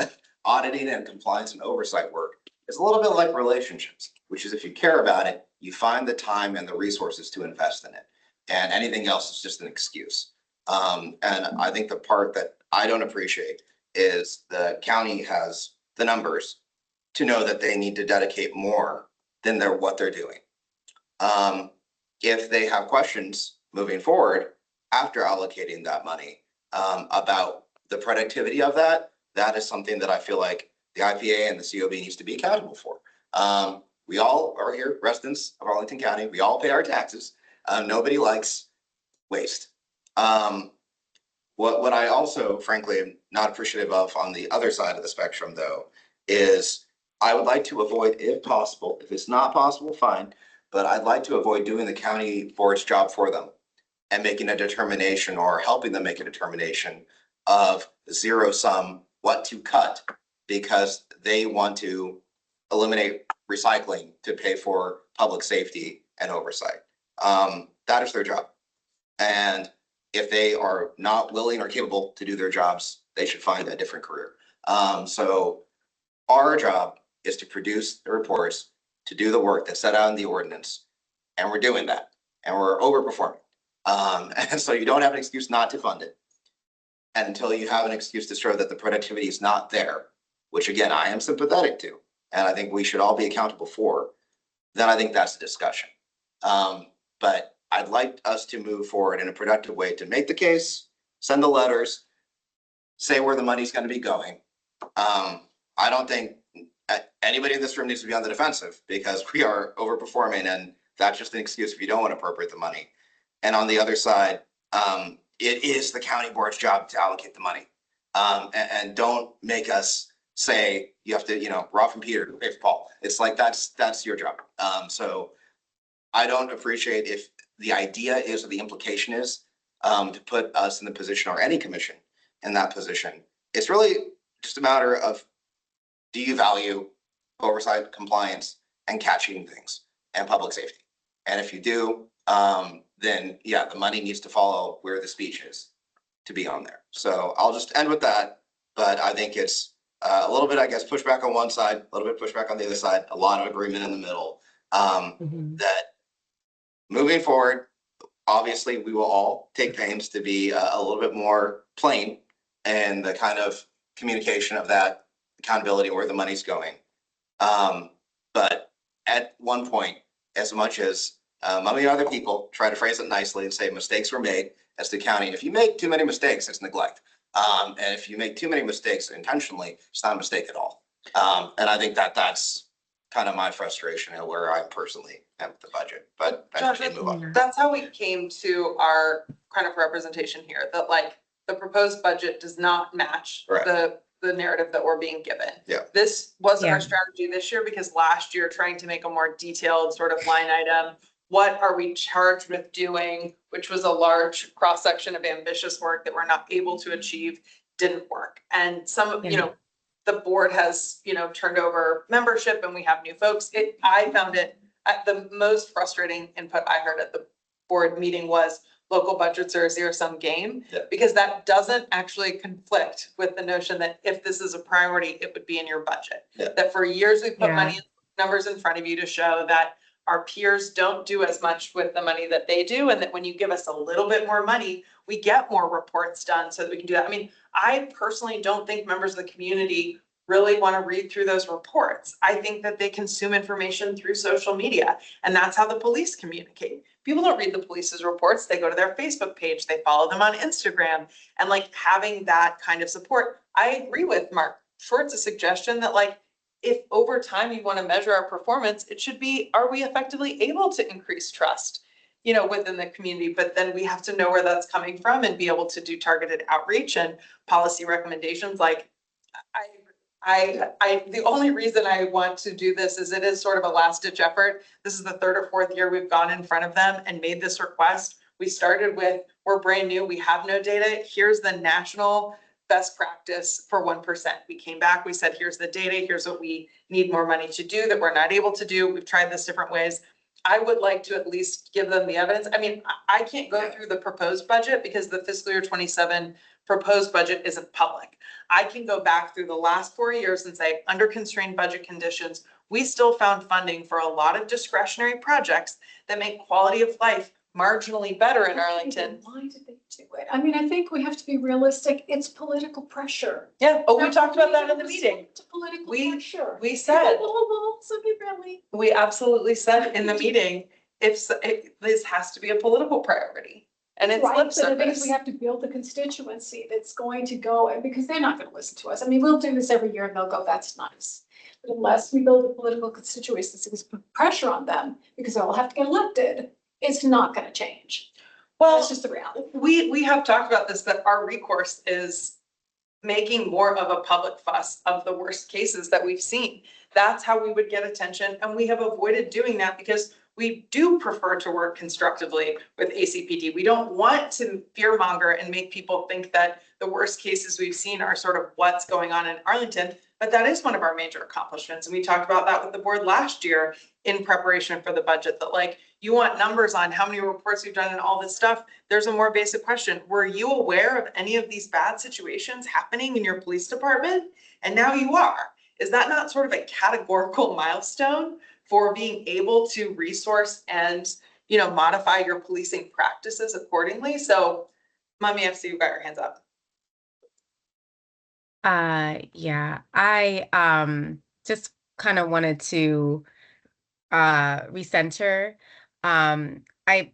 auditing and compliance and oversight work is a little bit like relationships, which is if you care about it, you find the time and the resources to invest in it. And anything else is just an excuse. And I think the part that I don't appreciate is the county has the numbers to know that they need to dedicate more than what they're doing. If they have questions moving forward after allocating that money about the productivity of that, that is something that I feel like the IPA and the COB needs to be accountable for. We all are here, residents of Arlington County. We all pay our taxes. Nobody likes waste. What I also, frankly, am not appreciative of on the other side of the spectrum, though, is I would like to avoid, if possible, if it's not possible, fine, but I'd like to avoid doing the county board's job for them and making a determination or helping them make a determination of zero sum, what to cut, because they want to eliminate recycling to pay for public safety and oversight. That is their job. And if they are not willing or capable to do their jobs, they should find a different career. So our job is to produce the reports, to do the work that's set out in the ordinance. And we're doing that. And we're overperforming. And so you don't have an excuse not to fund it. And until you have an excuse to show that the productivity is not there, which again, I am sympathetic to, and I think we should all be accountable for, then I think that's a discussion. But I'd like us to move forward in a productive way to make the case, send the letters, say where the money's going to be going. I don't think anybody in this room needs to be on the defensive because we are overperforming, and that's just an excuse if you don't want to appropriate the money. And on the other side, it is the county board's job to allocate the money. And don't make us say you have to, Rob and Peter pay for Paul. It's like that's your job. So I don't appreciate if the idea is or the implication is to put us in the position or any commission in that position. It's really just a matter of, do you value oversight, compliance, and catching things and public safety? And if you do, then yeah, the money needs to follow where the speech is to be on there. So I'll just end with that. But I think it's a little bit, I guess, pushback on one side, a little bit pushback on the other side, a lot of agreement in the middle. That moving forward, obviously, we will all take pains to be a little bit more plain and the kind of communication of that accountability where the money's going. But at one point, as much as many other people try to phrase it nicely and say mistakes were made as the county, if you make too many mistakes, it's neglect. And if you make too many mistakes intentionally, it's not a mistake at all. And I think that's kind of my frustration and where I personally am with the budget, but Josh, move on. that's how we came to our kind of representation here, that like the proposed budget does not match the narrative that we're being given. Yeah. This wasn't our strategy this year because last year trying to make a more detailed sort of line item, what are we charged with doing, which was a large cross section of ambitious work that we're not able to achieve, didn't work. And some, the board has, turned over membership and we have new folks. I found it the most frustrating input I heard at the board meeting was local budgets are a zero sum game, because that doesn't actually conflict with the notion that if this is a priority, it would be in your budget. That for years we put money numbers in front of you to show that our peers don't do as much with the money that they do. And that when you give us a little bit more money, we get more reports done so that we can do that. I mean, I personally don't think members of the community really want to read through those reports. I think that they consume information through social media, and that's how the police communicate. People don't read the police's reports. They go to their Facebook page, they follow them on Instagram, and like having that kind of support. I agree with Mark Schwartz's suggestion that like, if over time you want to measure our performance, it should be, are we effectively able to increase trust, you know, within the community? But then we have to know where that's coming from and be able to do targeted outreach and policy recommendations. Like, the only reason I want to do this is it is sort of a last ditch effort. This is the third or fourth year we've gone in front of them and made this request. We started with, we're brand new, we have no data. Here's the national best practice for 1%. We came back, we said, here's the data, here's what we need more money to do that we're not able to do. We've tried this different ways. I would like to at least give them the evidence. I mean, I can't go through the proposed budget because the fiscal year 27 proposed budget isn't public. I can go back through the last 4 years and say, under constrained budget conditions, we still found funding for a lot of discretionary projects that make quality of life marginally better in Arlington. Why did they do it? I mean, I think we have to be realistic. It's political pressure. Yeah, oh, we talked about that in the meeting. To political We- pressure. We said, Really. we absolutely said in the meeting, if this has to be a political priority. And it's Right, lip but it means service. we have to build the constituency that's going to go, and because they're not gonna listen to us. I mean, we'll do this every year and they'll go, that's nice. But unless we build a political constituency that's put pressure on them, because they'll have to get elected, it's not gonna change. Well, That's just the reality. we have talked about this, that our recourse is making more of a public fuss of the worst cases that we've seen. That's how we would get attention, and we have avoided doing that because we do prefer to work constructively with ACPD. We don't want to fearmonger and make people think that the worst cases we've seen are sort of what's going on in Arlington, but that is one of our major accomplishments. And we talked about that with the board last year in preparation for the budget, that like, you want numbers on how many reports you've done and all this stuff. There's a more basic question. Were you aware of any of these bad situations happening in your police department? And now you are. Is that not sort of a categorical milestone for being able to resource and, you know, modify your policing practices accordingly? So, Mommy, I see you got your hands up. Yeah, I just kind of wanted to recenter. I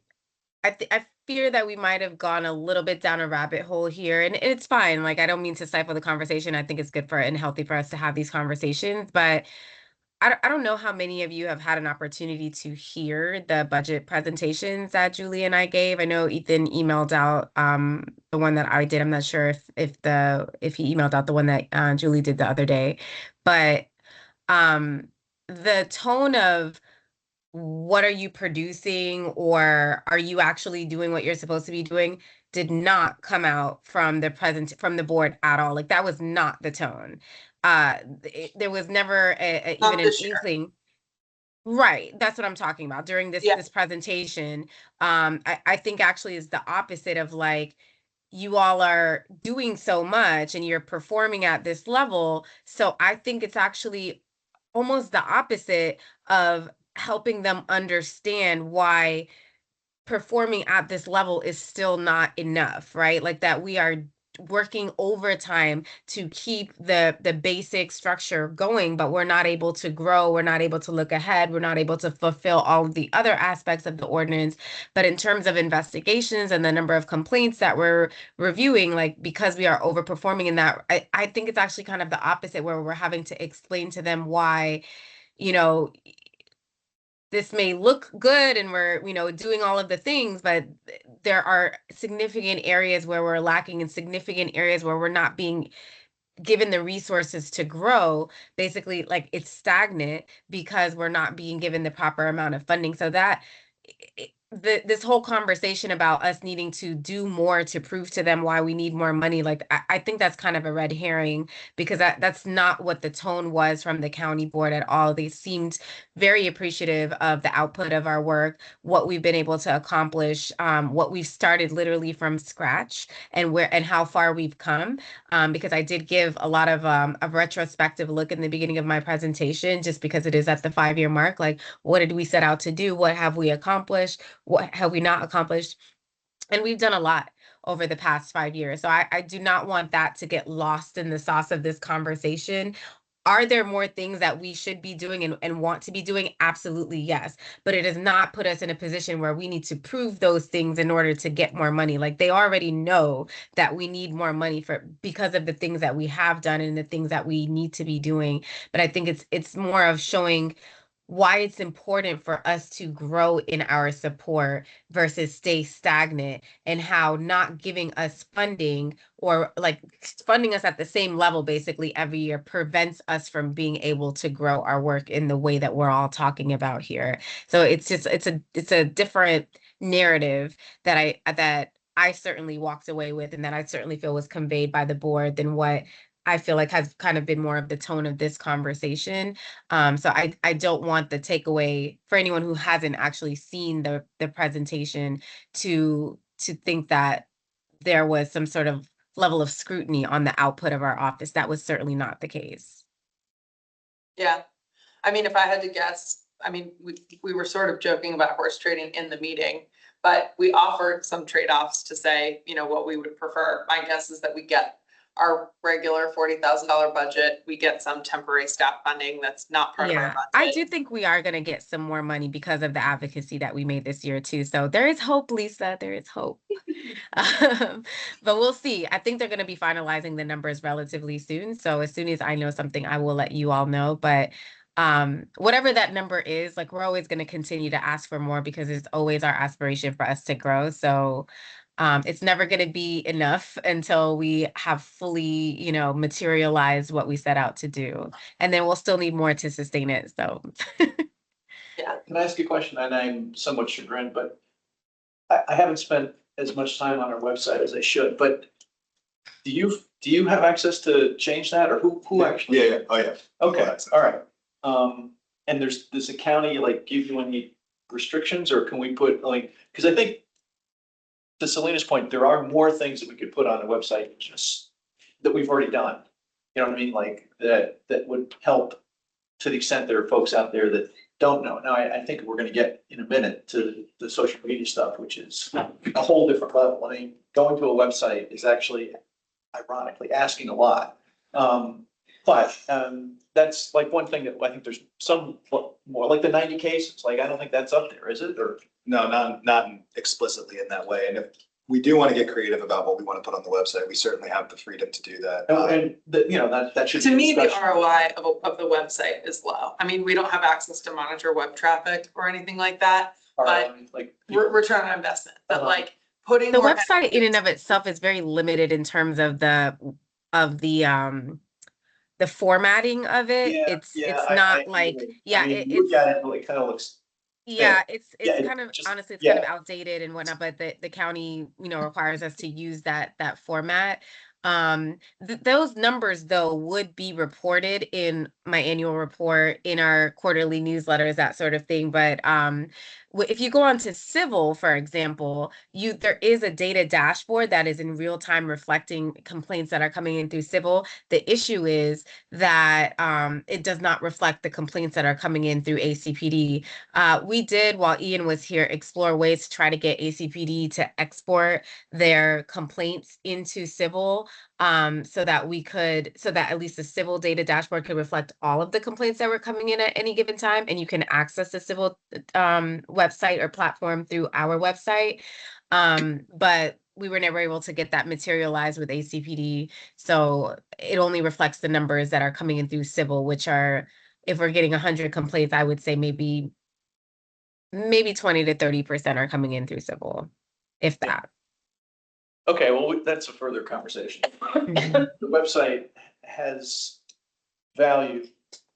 fear that we might have gone a little bit down a rabbit hole here, and it's fine. Like, I don't mean to stifle the conversation. I think it's good for and healthy for us to have these conversations, but I don't know how many of you have had an opportunity to hear the budget presentations that Julie and I gave. I know Ethan emailed out the one that I did. I'm not sure if he emailed out the one that Julie did the other day, but the tone of what are you producing, or are you actually doing what you're supposed to be doing, did not come out from the board at all. Like, that was not the tone. There was never even an inkling. Right, that's what I'm talking about during this Yeah. this presentation. I think actually is the opposite of like, you all are doing so much and you're performing at this level. So I think it's actually almost the opposite of helping them understand why performing at this level is still not enough, right? Like, that we are working overtime to keep the basic structure going, but we're not able to grow, we're not able to look ahead, we're not able to fulfill all of the other aspects of the ordinance. But in terms of investigations and the number of complaints that we're reviewing, like, because we are overperforming in that, I think it's actually kind of the opposite, where we're having to explain to them why, you know, this may look good and we're, you know, doing all of the things, but there are significant areas where we're lacking and significant areas where we're not being given the resources to grow. Basically, like, it's stagnant because we're not being given the proper amount of funding. So that this whole conversation about us needing to do more to prove to them why we need more money, like, I think that's kind of a red herring, because that's not what the tone was from the county board at all. They seemed very appreciative of the output of our work, what we've been able to accomplish, what we've started literally from scratch, and how far we've come. Because I did give a lot of a retrospective look in the beginning of my presentation, just because it is at the 5-year mark. Like, what did we set out to do? What have we accomplished? What have we not accomplished? And we've done a lot over the past 5 years. So I do not want that to get lost in the sauce of this conversation. are there more things that we should be doing and want to be doing? Absolutely, yes. But it does not put us in a position where we need to prove those things in order to get more money. Like they already know that we need more money because of the things that we have done and the things that we need to be doing. But I think it's more of showing why it's important for us to grow in our support versus stay stagnant, and how not giving us funding or like funding us at the same level basically every year prevents us from being able to grow our work in the way that we're all talking about here. So it's a different narrative that I certainly walked away with, and that I certainly feel was conveyed by the board, than what I feel like has kind of been more of the tone of this conversation. So I don't want the takeaway for anyone who hasn't actually seen the presentation to think that there was some sort of level of scrutiny on the output of our office. That was certainly not the case. Yeah, I mean, if I had to guess, I mean, we were sort of joking about horse trading in the meeting, but we offered some trade-offs to say, you know, what we would prefer. My guess is that we get our regular $40,000 budget. We get some temporary staff funding that's not part of our Yeah, budget. I do think we are going to get some more money because of the advocacy that we made this year too. So there is hope, Lisa. There is hope. But we'll see. I think they're going to be finalizing the numbers relatively soon. So as soon as I know something, I will let you all know. But whatever that number is, like we're always going to continue to ask for more because it's always our aspiration for us to grow. So it's never going to be enough until we have fully, you know, materialized what we set out to do. And then we'll still need more to sustain it. So Yeah, Can I ask you a question? And I'm somewhat chagrined, but I haven't spent as much time on our website as I should, but do you have access to change that, or who actually? Yeah, oh, yeah. Okay, all right. And does the county like give you any restrictions, or can we put like, because I think to Selena's point, there are more things that we could put on the website just that we've already done. You know what I mean? Like that would help to the extent there are folks out there that don't know. Now, I think we're gonna get in a minute to the social media stuff, which is a whole different level. I mean, going to a website is actually ironically asking a lot. But that's like one thing that I think there's some more like the 90 cases. Like, I don't think that's up there, is it? Or No, not explicitly in that way. And if we do want to get creative about what we want to put on the website, we certainly have the freedom to do that. and you know, that should. to be a me, the discussion. ROI of the website is low. I mean, we don't have access to monitor web traffic or anything like that. but Like return on investment, but Uh-huh. like putting. the more website in and emphasis- of itself is very limited in terms of the formatting of it. Yeah, It's I not like, yeah, I mean, it's look at it, it kind of looks. yeah, it's Yeah, it kind of just- honestly, it's yeah. kind of outdated and whatnot, but the county, you know, requires us to use that format. Those numbers though would be reported in my annual report, in our quarterly newsletters, that sort of thing. But if you go on to civil, for example, there is a data dashboard that is in real time reflecting complaints that are coming in through civil. The issue is that it does not reflect the complaints that are coming in through ACPD. We did, while Ian was here, explore ways to try to get ACPD to export their complaints into civil, so that at least the civil data dashboard could reflect all of the complaints that were coming in at any given time, and you can access the civil website or platform through our website. But we were never able to get that materialized with ACPD. So it only reflects the numbers that are coming in through civil, which are, if we're getting 100 complaints, I would say maybe 20 to 30% are coming in through civil, if that. Okay, well, that's a further conversation. Mhm. The website has value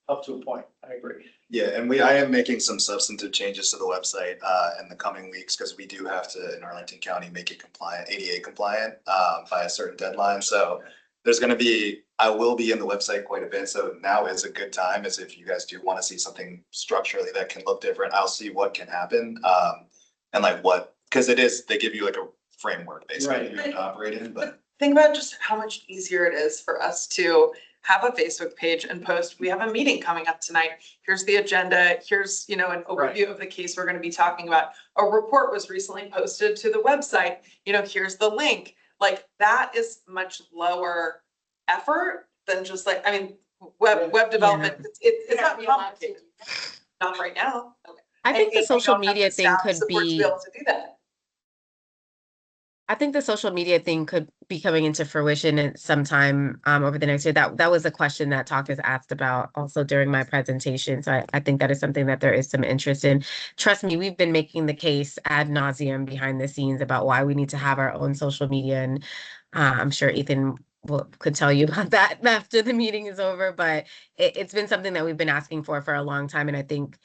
up to a point. I agree. Yeah, and I am making some substantive changes to the website in the coming weeks, because we do have to, in Arlington County, make it compliant, ADA compliant, by a certain deadline. So there's going to be, I will be in the website quite a bit. So now is a good time, as if you guys do want to see something structurally that can look different, I'll see what can happen. And like because they give you like a framework basically Right. to operate in, but. Think about just how much easier it is for us to have a Facebook page and post, we have a meeting coming up tonight. Here's the agenda. Here's, an overview of the case we're going to be talking about. A report was recently posted to the website. Here's the link. Like, that is much lower effort than just like, web development, it's not You're allowed to complicated, not right now. I think the And we social don't have media the thing staff could support to be, be able to do that. I think the social media thing could be coming into fruition at sometime over the next year. That was a question that Talk has asked about also during my presentation. So I think that is something that there is some interest in. Trust me, we've been making the case ad nauseum behind the scenes about why we need to have our own social media. And I'm sure Ethan could tell you about that after the meeting is over. But it's been something that we've been asking for a long time. And I think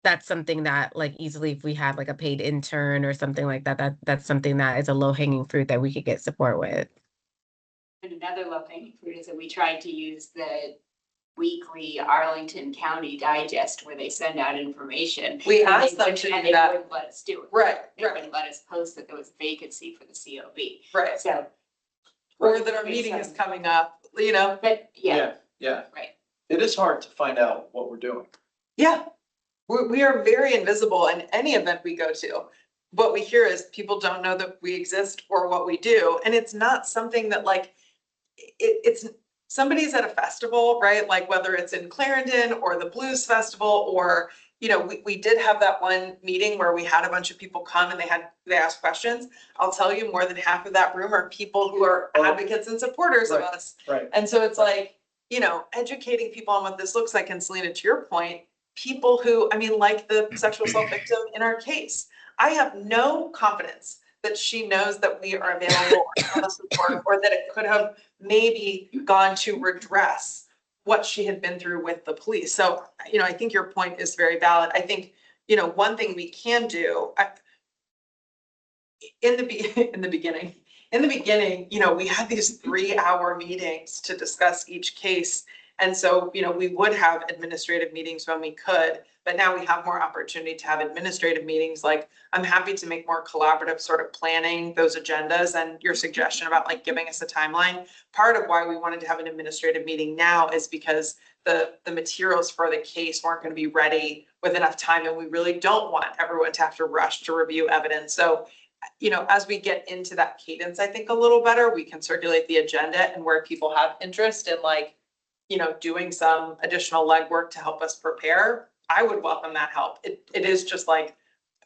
that's something that like easily if we had like a paid intern or something like that, that's something that is a low hanging fruit that we could get support with. And another low hanging fruit is that we tried to use the weekly Arlington County Digest where they send out information. We And asked they them to wouldn't- and do they that. wouldn't let us do it. Right, They right, wouldn't let us post that there was a vacancy for the COB. right. So. Or that our meeting is coming up, you know? But, yeah, Yeah. right. It is hard to find out what we're doing. Yeah. We are very invisible in any event we go to. What we hear is people don't know that we exist or what we do. And it's not something that like, it's somebody's at a festival, right? Like whether it's in Clarendon or the Blues Festival or, you know, we did have that one meeting where we had a bunch of people come and they asked questions. I'll tell you more than half of that room are people who are advocates and supporters of Right, us. right. And so it's like, you know, educating people on what this looks like. And Selena, to your point, people who, I mean, like the sexual assault victim in our case, I have no confidence that she knows that we are available or have a support, or that it could have maybe gone to redress what she had been through with the police. So, you know, I think your point is very valid. I think, you know, one thing we can do in the beginning, you know, we had these 3-hour meetings to discuss each case. And so, you know, we would have administrative meetings when we could, but now we have more opportunity to have administrative meetings. Like, I'm happy to make more collaborative sort of planning those agendas, and your suggestion about like giving us a timeline. Part of why we wanted to have an administrative meeting now is because the materials for the case weren't going to be ready with enough time, and we really don't want everyone to have to rush to review evidence. So, you know, as we get into that cadence, I think a little better, we can circulate the agenda and where people have interest in like, you know, doing some additional legwork to help us prepare. I would welcome that help. It is just like,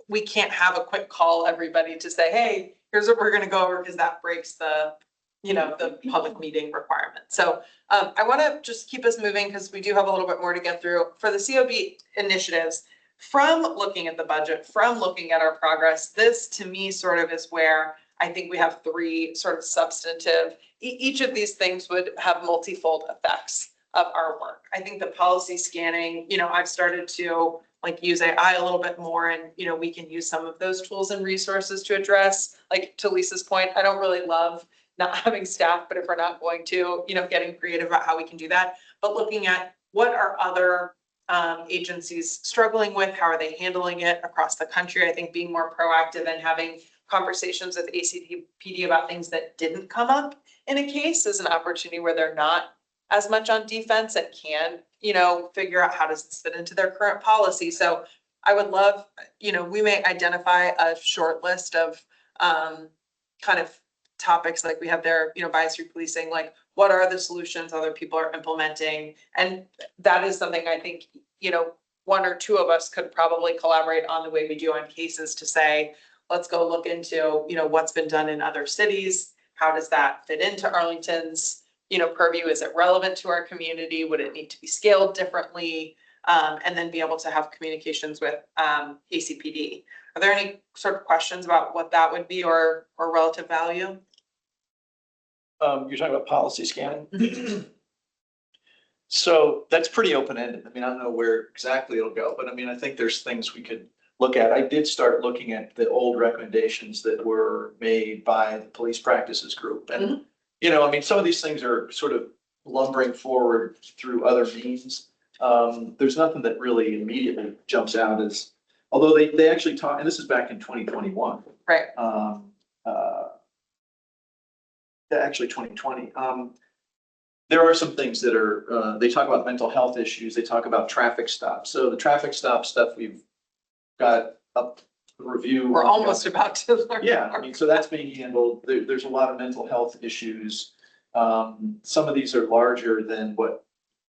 we can't have a quick call everybody to say, hey, here's what we're going to go over, because that breaks the, you know, the public meeting requirement. So I want to just keep us moving because we do have a little bit more to get through. For the COB initiatives, from looking at the budget, from looking at our progress, this to me sort of is where I think we have 3 sort of substantive, each of these things would have multifold effects of our work. I think the policy scanning, you know, I've started to like use AI a little bit more, and, you know, we can use some of those tools and resources to address, like to Lisa's point, I don't really love not having staff, but if we're not going to, you know, getting creative about how we can do that, but looking at what are other agencies struggling with, how are they handling it across the country. I think being more proactive and having conversations with ACPD about things that didn't come up in a case is an opportunity where they're not as much on defense and can, you know, figure out how does this fit into their current policy. So I would love, you know, we may identify a short list of kind of topics like we have there, you know, bias free policing, like what are the solutions other people are implementing? And that is something I think, you know, 1 or 2 of us could probably collaborate on the way we do on cases to say, let's go look into, you know, what's been done in other cities. How does that fit into Arlington's, you know, purview? Is it relevant to our community? Would it need to be scaled differently? And then be able to have communications with ACPD. Are there any sort of questions about what that would be or relative value? You're talking about policy scanning? So that's pretty open-ended. I mean, I don't know where exactly it'll go, but I mean, I think there's things we could look at. I did start looking at the old recommendations that were made by the police practices group. And, you know, I mean, some of these things are sort of lumbering forward through other means. There's nothing that really immediately jumps out as, although they actually talk, and this is back in 2021. Right. Actually 2020. There are some things that are, they talk about mental health issues. They talk about traffic stops. So the traffic stop stuff we've got up review. We're almost about to learn. Yeah, I mean, so that's being handled. There's a lot of mental health issues Some of these are larger than what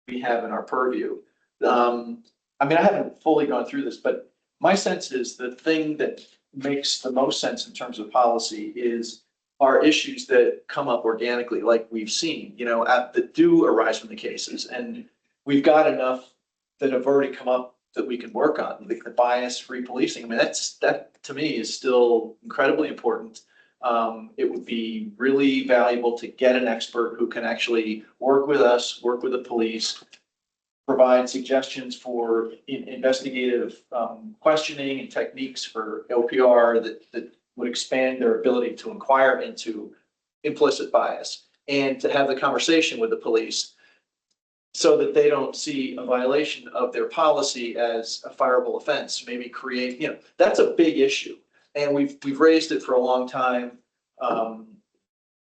we have in our purview. I mean, I haven't fully gone through this, but my sense is the thing that makes the most sense in terms of policy are issues that come up organically, like we've seen, that do arise from the cases. And we've got enough that have already come up that we can work on, like the bias-free policing. I mean, that to me is still incredibly important. It would be really valuable to get an expert who can actually work with us, work with the police, provide suggestions for investigative questioning and techniques for LPR that would expand their ability to inquire into implicit bias and to have the conversation with the police so that they don't see a violation of their policy as a fireable offense, maybe create, that's a big issue. And we've raised it for a long time. And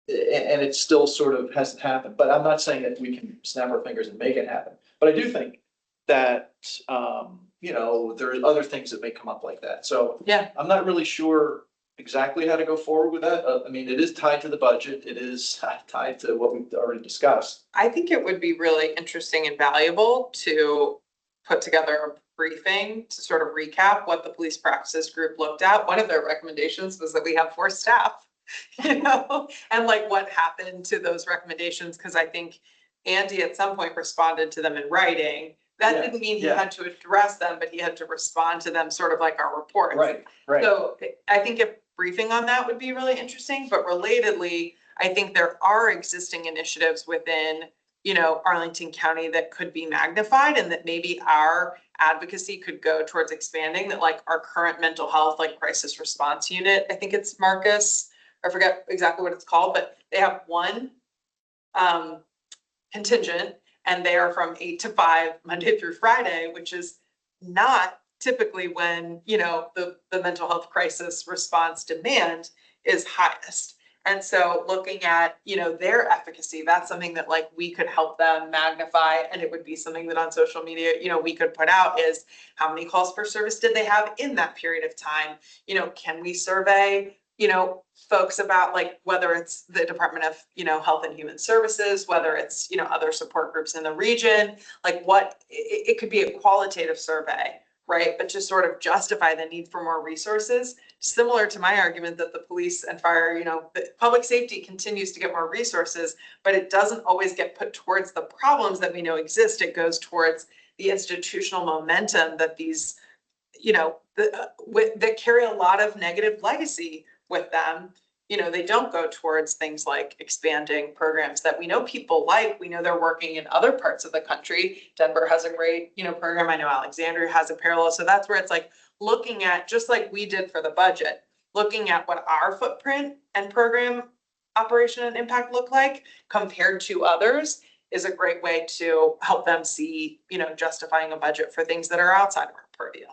it still sort of hasn't happened, but I'm not saying that we can snap our fingers and make it happen. But I do think that, there are other things that may come up like that. So Yeah. I'm not really sure exactly how to go forward with that. I mean, it is tied to the budget. It is tied to what we've already discussed. I think it would be really interesting and valuable to put together a briefing to sort of recap what the police practices group looked at. One of their recommendations was that we have 4 staff, and like what happened to those recommendations. Cause I think Andy at some point responded to them in writing. That Yeah, didn't mean he yeah. had to address them, but he had to respond to them sort of like our reports. Right. So I think a briefing on that would be really interesting, but relatedly, I think there are existing initiatives within, Arlington County that could be magnified and that maybe our advocacy could go towards expanding that, like our current mental health, like crisis response unit. I think it's Marcus, I forget exactly what it's called, but they have one contingent and they are from 8 to 5 Monday through Friday, which is not typically when, the mental health crisis response demand is highest. And so looking at, their efficacy, that's something that like we could help them magnify. And it would be something that on social media, we could put out is how many calls per service did they have in that period of time? Can we survey, folks about like whether it's the Department of, Health and Human Services, whether it's, other support groups in the region, like it could be a qualitative survey, right? But to sort of justify the need for more resources, similar to my argument that the police and fire, the public safety continues to get more resources, but it doesn't always get put towards the problems that we know exist. It goes towards the institutional momentum that these, that carry a lot of negative legacy with them. They don't go towards things like expanding programs that we know people like. We know they're working in other parts of the country. Denver has a great, program. I know Alexandria has a parallel. So that's where it's like looking at, just like we did for the budget, looking at what our footprint and program operation and impact look like compared to others is a great way to help them see, justifying a budget for things that are outside of our purview.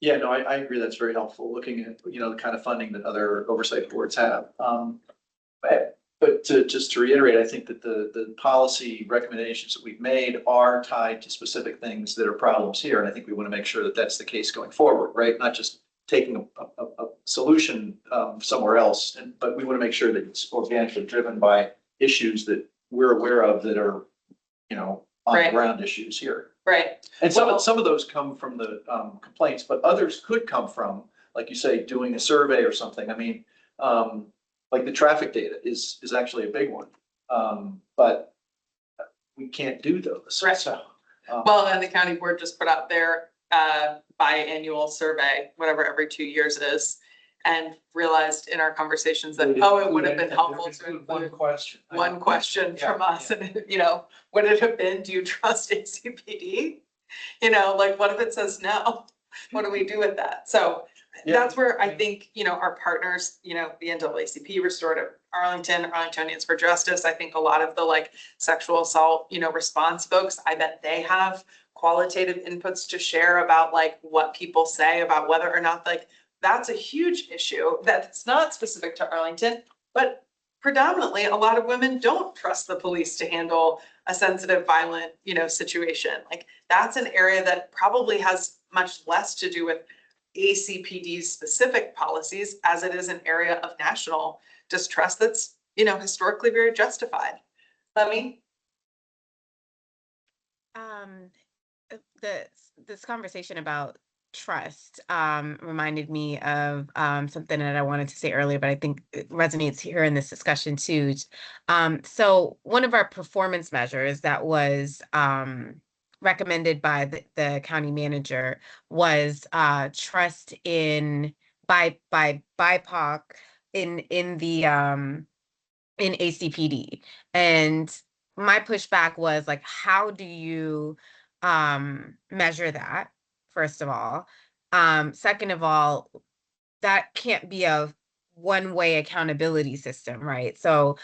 Yeah, no, I agree. That's very helpful, looking at, the kind of funding that other oversight boards have. But just to reiterate, I think that the policy recommendations that we've made are tied to specific things that are problems here. And I think we want to make sure that that's the case going forward, right? Not just taking a solution somewhere else, but we want to make sure that it's organically driven by issues that we're aware of that are, on the ground issues here. Right. And some of those come from the complaints, but others could come from, like you say, doing a survey or something. I mean, like the traffic data is actually a big one, but we can't do those. Right. So, Well, and the county board just put out their biannual survey, whatever every 2 years is, and realized in our conversations that, it would have been helpful to include one question from us. And, would it have been, do you trust ACPD? Like what if it says no? What do we do with that? So that's where I think, our partners, the NAACP, Restorative Arlington, Arlingtonians for Justice, I think a lot of the like sexual assault, response folks, I bet they have qualitative inputs to share about like what people say about whether or not like that's a huge issue that's not specific to Arlington, but predominantly a lot of women don't trust the police to handle a sensitive, violent, situation. Like that's an area that probably has much less to do with ACPD's specific policies as it is an area of national distrust that's, historically very justified. Let me, This conversation about trust reminded me of something that I wanted to say earlier, but I think it resonates here in this discussion too. So one of our performance measures that was recommended by the county manager was trust in by BIPOC in the in ACPD. And my pushback was like, how do you measure that, first of all? Second of all, that can't be a one-way accountability system, right? So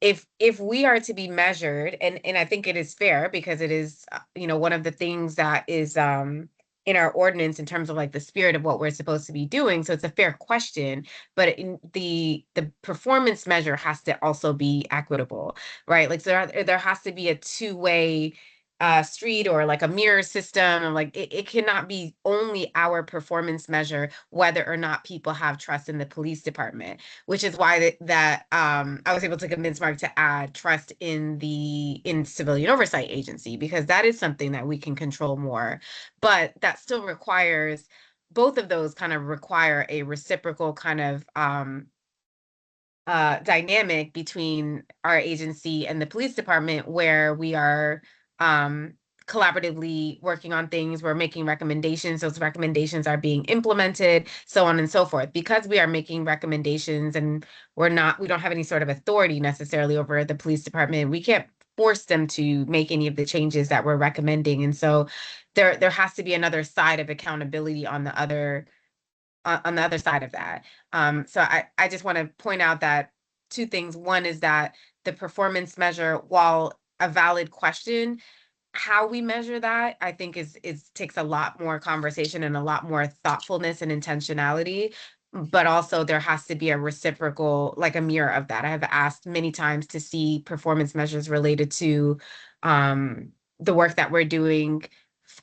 if we are to be measured, and I think it is fair because it is one of the things that is in our ordinance in terms of like the spirit of what we're supposed to be doing, so it's a fair question, but in the performance measure has to also be equitable, right? Like so there has to be a two-way street or like a mirror system, or like it cannot be only our performance measure whether or not people have trust in the police department, which is why that I was able to convince Mark to add trust in civilian oversight agency, because that is something that we can control more, but that still requires both of those kind of require a reciprocal kind of dynamic between our agency and the police department, where we are collaboratively working on things, we're making recommendations, those recommendations are being implemented, so on and so forth. Because we are making recommendations and we don't have any sort of authority necessarily over the police department, we can't force them to make any of the changes that we're recommending. And so there has to be another side of accountability on the other side of that. So I just want to point out that two things. One is that the performance measure, while a valid question, how we measure that, I think is takes a lot more conversation and a lot more thoughtfulness and intentionality. But also there has to be a reciprocal, like a mirror of that. I have asked many times to see performance measures related to the work that we're doing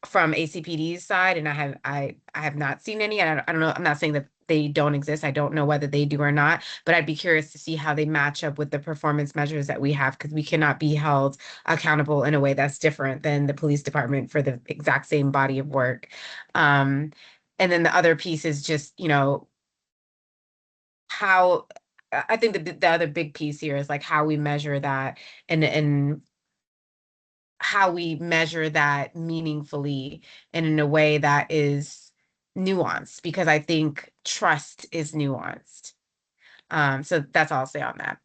from ACPD's side, and I have not seen any. And I don't know, I'm not saying that they don't exist. I don't know whether they do or not, but I'd be curious to see how they match up with the performance measures that we have, because we cannot be held accountable in a way that's different than the police department for the exact same body of work. And then the other piece is just, how I think the other big piece here is like how we measure that, and how we measure that meaningfully and in a way that is nuanced, because I think trust is nuanced. So that's all I'll say on that.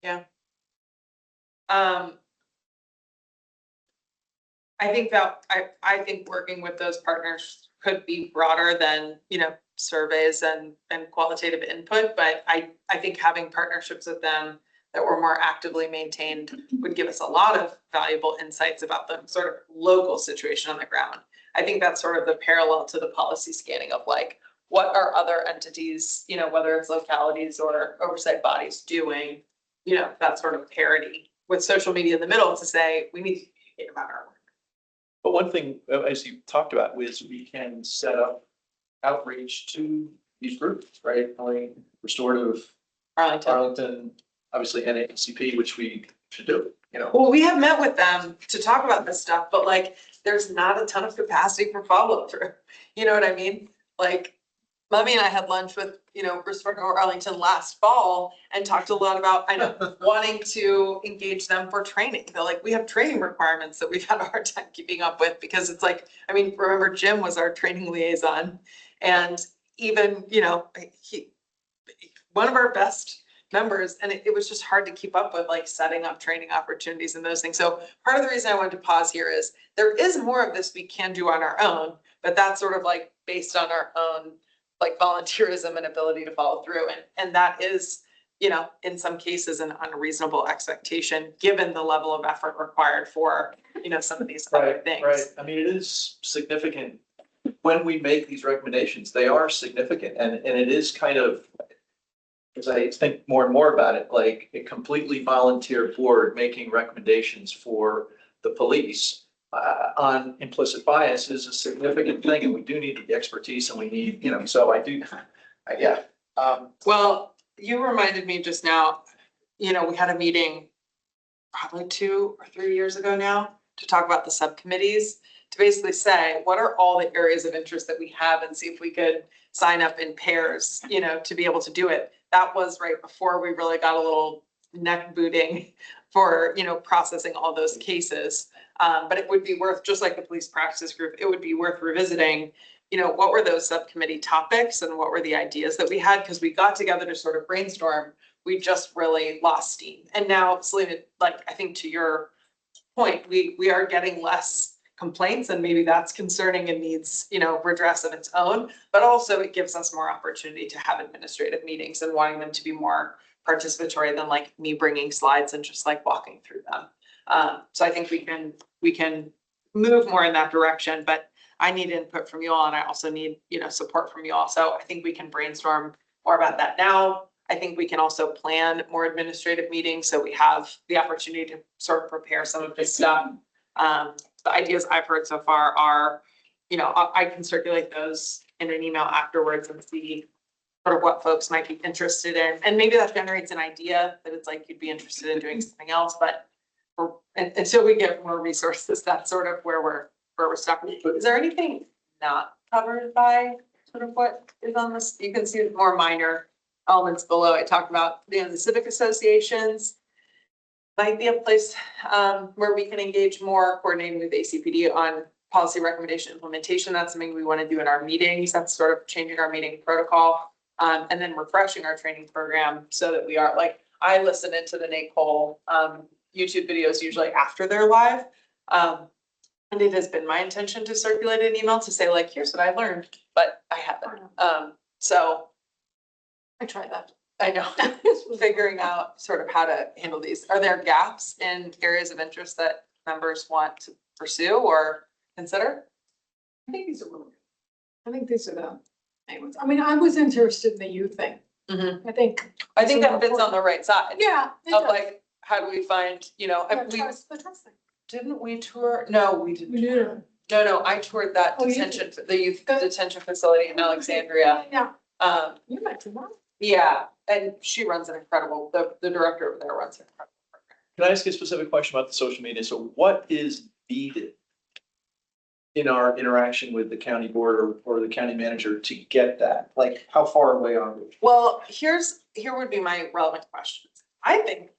yeah. I think that I think working with those partners could be broader than, surveys and qualitative input, but I think having partnerships with them that were more actively maintained would give us a lot of valuable insights about the sort of local situation on the ground. I think that's sort of the parallel to the policy scanning of like, what are other entities, whether it's localities or oversight bodies doing, that sort of parity with social media in the middle to say, we need to communicate about our work. But one thing, as you talked about, is we can set up outreach to these groups, right? Like restorative, Arlington, obviously NACP, which we should do, Well, we have met with them to talk about this stuff, but like, there's not a ton of capacity for follow through. You know what I mean? Like, Mummy and I had lunch with, Restorative Arlington last fall and talked a lot about, wanting to engage them for training. They're like, we have training requirements that we've had a hard time keeping up with, because it's like, remember Jim was our training liaison, and even, one of our best members, and it was just hard to keep up with, like setting up training opportunities and those things. So part of the reason I wanted to pause here is there is more of this we can do on our own, but that's sort of like based on our own like volunteerism and ability to follow through. And that is, in some cases an unreasonable expectation given the level of effort required for, some of these other things. Right. It is significant when we make these recommendations. They are significant, and it is kind of, as I think more and more about it, like a completely volunteer board making recommendations for the police on implicit bias is a significant thing, and we do need the expertise, and we need, so I do, yeah. Well, you reminded me just now, we had a meeting probably 2 or 3 years ago now to talk about the subcommittees, to basically say, what are all the areas of interest that we have and see if we could sign up in pairs, to be able to do it. That was right before we really got a little neck booting for, processing all those cases. But it would be worth, just like the police practices group, it would be worth revisiting, what were those subcommittee topics and what were the ideas that we had? Because we got together to sort of brainstorm. We just really lost steam. And now, Selena, like, I think to your point, we are getting less complaints, and maybe that's concerning and needs, redress of its own, but also it gives us more opportunity to have administrative meetings and wanting them to be more participatory than like me bringing slides and just like walking through them. So I think we can move more in that direction, but I need input from you all, and I also need, support from you all. So I think we can brainstorm more about that now. I think we can also plan more administrative meetings, so we have the opportunity to sort of prepare some of this stuff. The ideas I've heard so far are, I can circulate those in an email afterwards and see sort of what folks might be interested in. And maybe that generates an idea that it's like, you'd be interested in doing something else, but until we get more resources, that's sort of where we're stuck. Is there anything not covered by sort of what is on this? You can see more minor elements below. I talked about, the civic associations might be a place where we can engage more, coordinating with ACPD on policy recommendation implementation. That's something we want to do in our meetings. That's sort of changing our meeting protocol, and then refreshing our training program so that we are like, I listen into the Nate Cole YouTube videos usually after they're live. And it has been my intention to circulate an email to say like, here's what I learned, but I haven't. So I tried that. I know, figuring out sort of how to handle these. Are there gaps in areas of interest that members want to pursue or consider? I think these are really good. I think these are the main ones. I mean, I was interested in the youth thing. Mm-hmm. I think that fits on the right side. Yeah. Of like, how do we find, The we, trust thing. didn't we tour? No, we didn't. We did. No, I toured that Oh, you detention, the youth detention facility in Alexandria. Yeah. You mentioned that. Yeah, and she runs an incredible, the director over there runs an incredible program. Can I ask you a specific question about the social media? So what is needed in our interaction with the county board or the county manager to get that? Like, how far away are we? Well, here would be my relevant questions. I think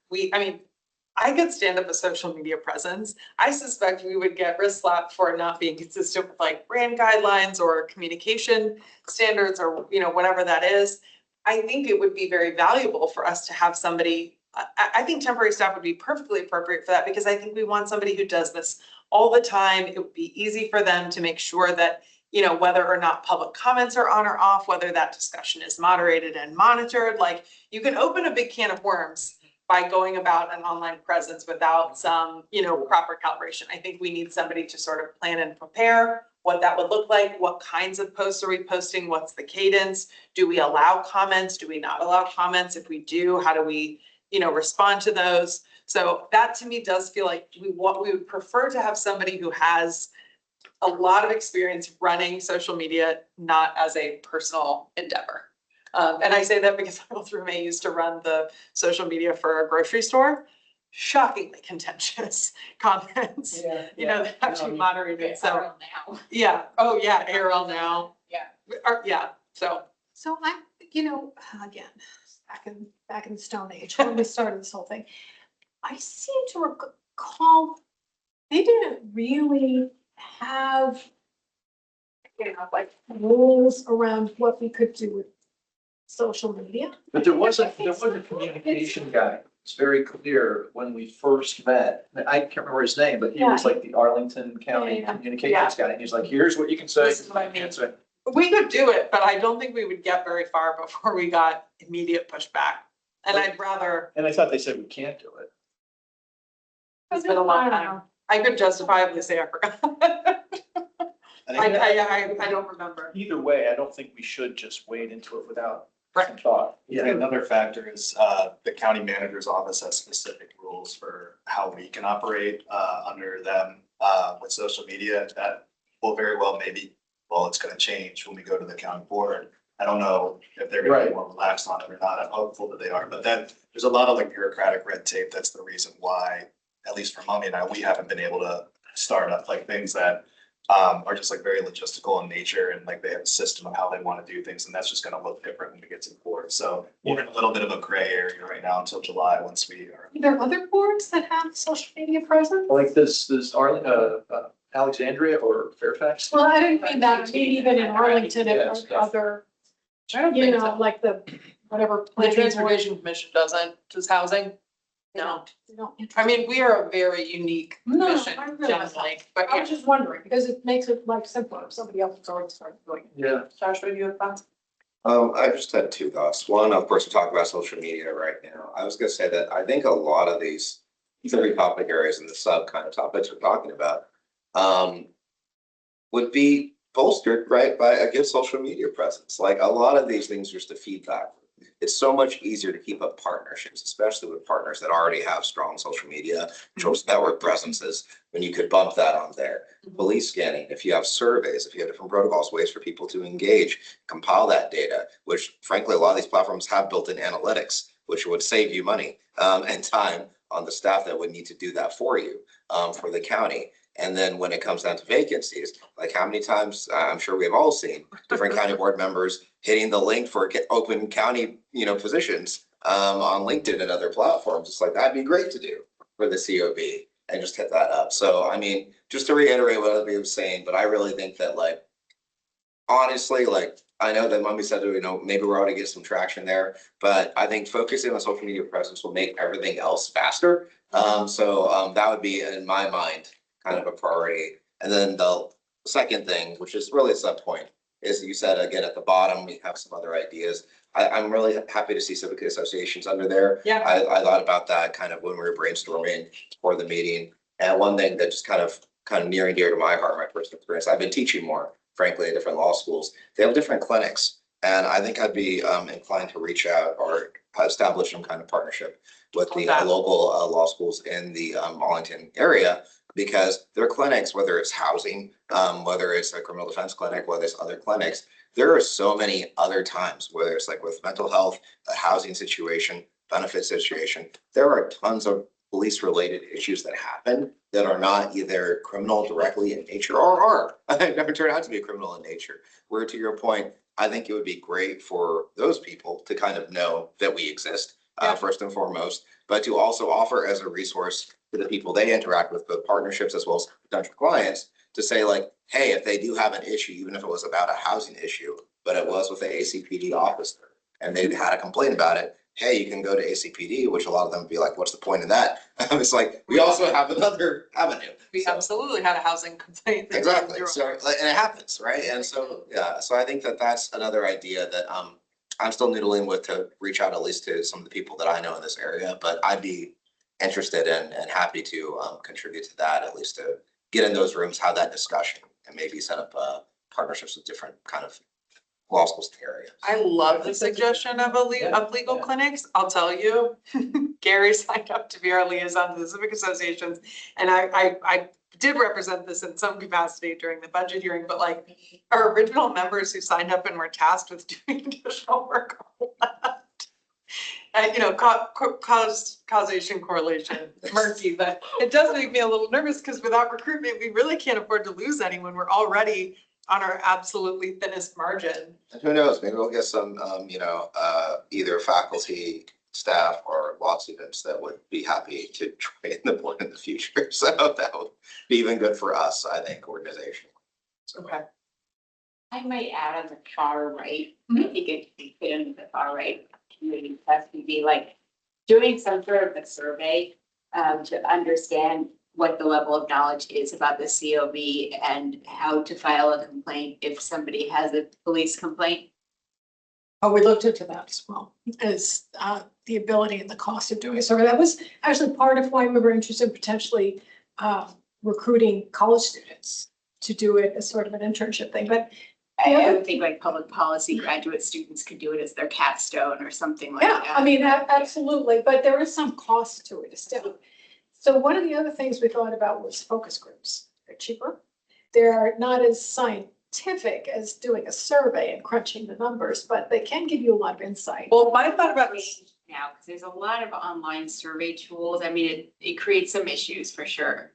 I could stand up a social media presence. I suspect we would get wrist slapped for not being consistent with like brand guidelines or communication standards or, whatever that is. I think it would be very valuable for us to have somebody, I think temporary staff would be perfectly appropriate for that, because I think we want somebody who does this all the time. It would be easy for them to make sure that, whether or not public comments are on or off, whether that discussion is moderated and monitored. Like, you can open a big can of worms by going about an online presence without some, proper calibration. I think we need somebody to sort of plan and prepare what that would look like. What kinds of posts are we posting? What's the cadence? Do we allow comments? Do we not allow comments? If we do, how do we, respond to those? So that to me does feel like we would prefer to have somebody who has a lot of experience running social media, not as a personal endeavor. And I say that because my old roommate used to run the social media for a grocery store. Shockingly contentious comments, actually moderated. So now. yeah. Oh yeah. ARL now. Yeah. Yeah. So I, again, back in the Stone Age, when we started this whole thing, I seem to recall they didn't really have, like rules around what we could do with social media. But there was a communication guy. It's very clear when we first met. I can't remember his name, but he was like the Arlington County Yeah. communications guy. And he's like, here's what you can say. This is what I mean. Can't say. we could do it, but I don't think we would get very far before we got immediate pushback. And I'd rather, And I thought they said we can't do it. it's been a long time. I could justifiably say I forgot. I don't remember. Either way, I don't think we should just wade into it without Right. some thought. Yeah, another factor is the county manager's office has specific rules for how we can operate under them with social media. That will very well it's gonna change when we go to the county board. I don't know if they're gonna be more relaxed on it or not. I'm hopeful that they are, but then there's a lot of like bureaucratic red tape. That's the reason why, at least for Mommy and I, we haven't been able to start up like things that are just like very logistical in nature and like they have a system of how they want to do things, and that's just gonna look different when we get to the board. So we're in a little bit of a gray area right now until July, once we are. Are there other boards that have social media presence? Like this Alexandria or Fairfax? Well, I didn't mean that. I mean, even in Arlington and Yes, yeah. other, I don't you think know, so. like the, whatever. The planning board, Transportation Commission doesn't, does housing? No. they don't I mean, we are a very unique No, commission I realize generally, but I yeah. was just wondering, because it makes it like simpler if somebody else has already started doing it. Yeah. Joshua, do you have thoughts? I just had two thoughts. One, of course, we talk about social media right now. I was gonna say that I think a lot of these three topic areas and the sub kind of topics we're talking about would be bolstered, right, by a good social media presence. Like a lot of these things are just a feedback. It's so much easier to keep up partnerships, especially with partners that already have strong social media, social network presences, when you could bump that on there. Police scanning, if you have surveys, if you have different protocols, ways for people to engage, compile that data, which frankly, a lot of these platforms have built-in analytics, which would save you money and time on the staff that would need to do that for you, for the county. And then when it comes down to vacancies, like how many times, I'm sure we've all seen different county board members hitting the link for open county, positions on LinkedIn and other platforms. It's like, that'd be great to do for the COB and just hit that up. So, I mean, just to reiterate what other people were saying, but I really think that like, honestly, like, I know that Mummy said, maybe we're already getting some traction there, but I think focusing on social media presence will make everything else faster. So that would be, in my mind, kind of a priority. And then the second thing, which is really a sub point, is you said again at the bottom, we have some other ideas. I'm really happy to see civic associations under there. Yeah. I thought about that kind of when we were brainstorming for the meeting. And one thing that just kind of near and dear to my heart, my personal experience, I've been teaching more, frankly, at different law schools. They have different clinics. And I think I'd be inclined to reach out or establish some kind of partnership with the local law schools in the Arlington area, because their clinics, whether it's housing, whether it's a criminal defense clinic, whether it's other clinics, there are so many other times, whether it's like with mental health, a housing situation, benefit situation, there are tons of police related issues that happen that are not either criminal directly in nature or are never turned out to be criminal in nature. Where to your point, I think it would be great for those people to kind of know that we exist, first and foremost, but to also offer as a resource to the people they interact with, both partnerships as well as potential clients, to say like, hey, if they do have an issue, even if it was about a housing issue, but it was with the ACPD officer and they had a complaint about it, hey, you can go to ACPD, which a lot of them would be like, what's the point of that? It's like, we also have another avenue. We absolutely had a housing complaint. Exactly. So, and it happens, right? And so, yeah, so I think that that's another idea that I'm still noodling with, to reach out at least to some of the people that I know in this area, but I'd be interested in and happy to contribute to that, at least to get in those rooms, have that discussion, and maybe set up partnerships with different kind of law schools in the area. I love the suggestion of legal clinics. I'll tell you, Gary signed up to be our liaison to the civic associations. And I did represent this in some capacity during the budget hearing, but like our original members who signed up and were tasked with doing additional work left. Causation correlation, murky, but it does make me a little nervous because without recruitment, we really can't afford to lose anyone. We're already on our absolutely thinnest margin. And who knows, maybe we'll get some, either faculty, staff, or law students that would be happy to join the board in the future. So that would be even good for us, I think, organizationally. Okay. I might add on the far right, I think it can fit into the far right community, that would be like doing some sort of a survey to understand what the level of knowledge is about the COB and how to file a complaint if somebody has a police complaint. Oh, we looked into that as well, as the ability and the cost of doing so. That was actually part of why we were interested in potentially recruiting college students to do it as sort of an internship thing. But I would think like public policy graduate students could do it as their capstone or something like that. Yeah, I mean, absolutely, but there is some cost to it still. So one of the other things we thought about was focus groups. They're cheaper. They're not as scientific as doing a survey and crunching the numbers, but they can give you a lot of insight. Well, my thought about it Now, because there's a lot of online survey tools. I mean, it creates some issues for sure.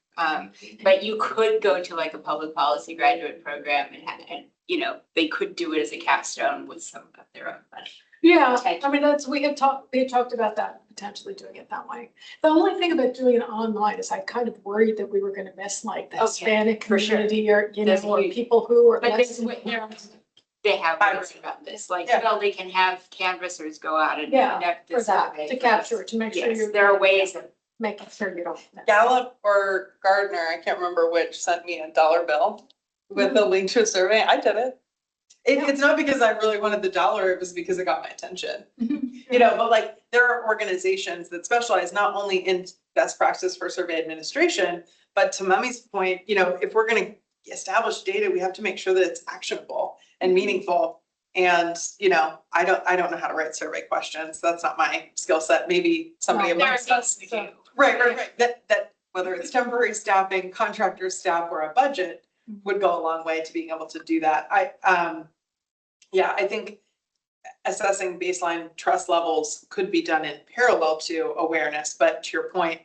But you could go to like a public policy graduate program and, you know, they could do it as a capstone with some of their own money. Yeah, I mean, we had talked about that, potentially doing it that way. The only thing about doing it online is I kind of worried that we were gonna miss like the Okay, Hispanic for sure. community or, you know, That's or huge. people who are But less. this, they have ways around this, like, Yeah. well, they can have canvassers go out and Yeah, conduct for this that, survey. to capture it, to make sure Yes, you're. there are ways of, Making sure you don't. miss. Gallup or Gardner, I can't remember which, sent me a dollar bill with a link to a survey. I did it. It's not because I really wanted the dollar, it was because it got my attention. You know, but like, there are organizations that specialize not only in best practice for survey administration, but to Mummy's point, you know, if we're gonna establish data, we have to make sure that it's actionable and meaningful. And, you know, I don't know how to write survey questions. That's not my skill set. Maybe somebody No, there are amongst things us. we do. Right. That whether it's temporary staffing, contractor staff, or a budget would go a long way to being able to do that. Yeah, I think assessing baseline trust levels could be done in parallel to awareness, but to your point,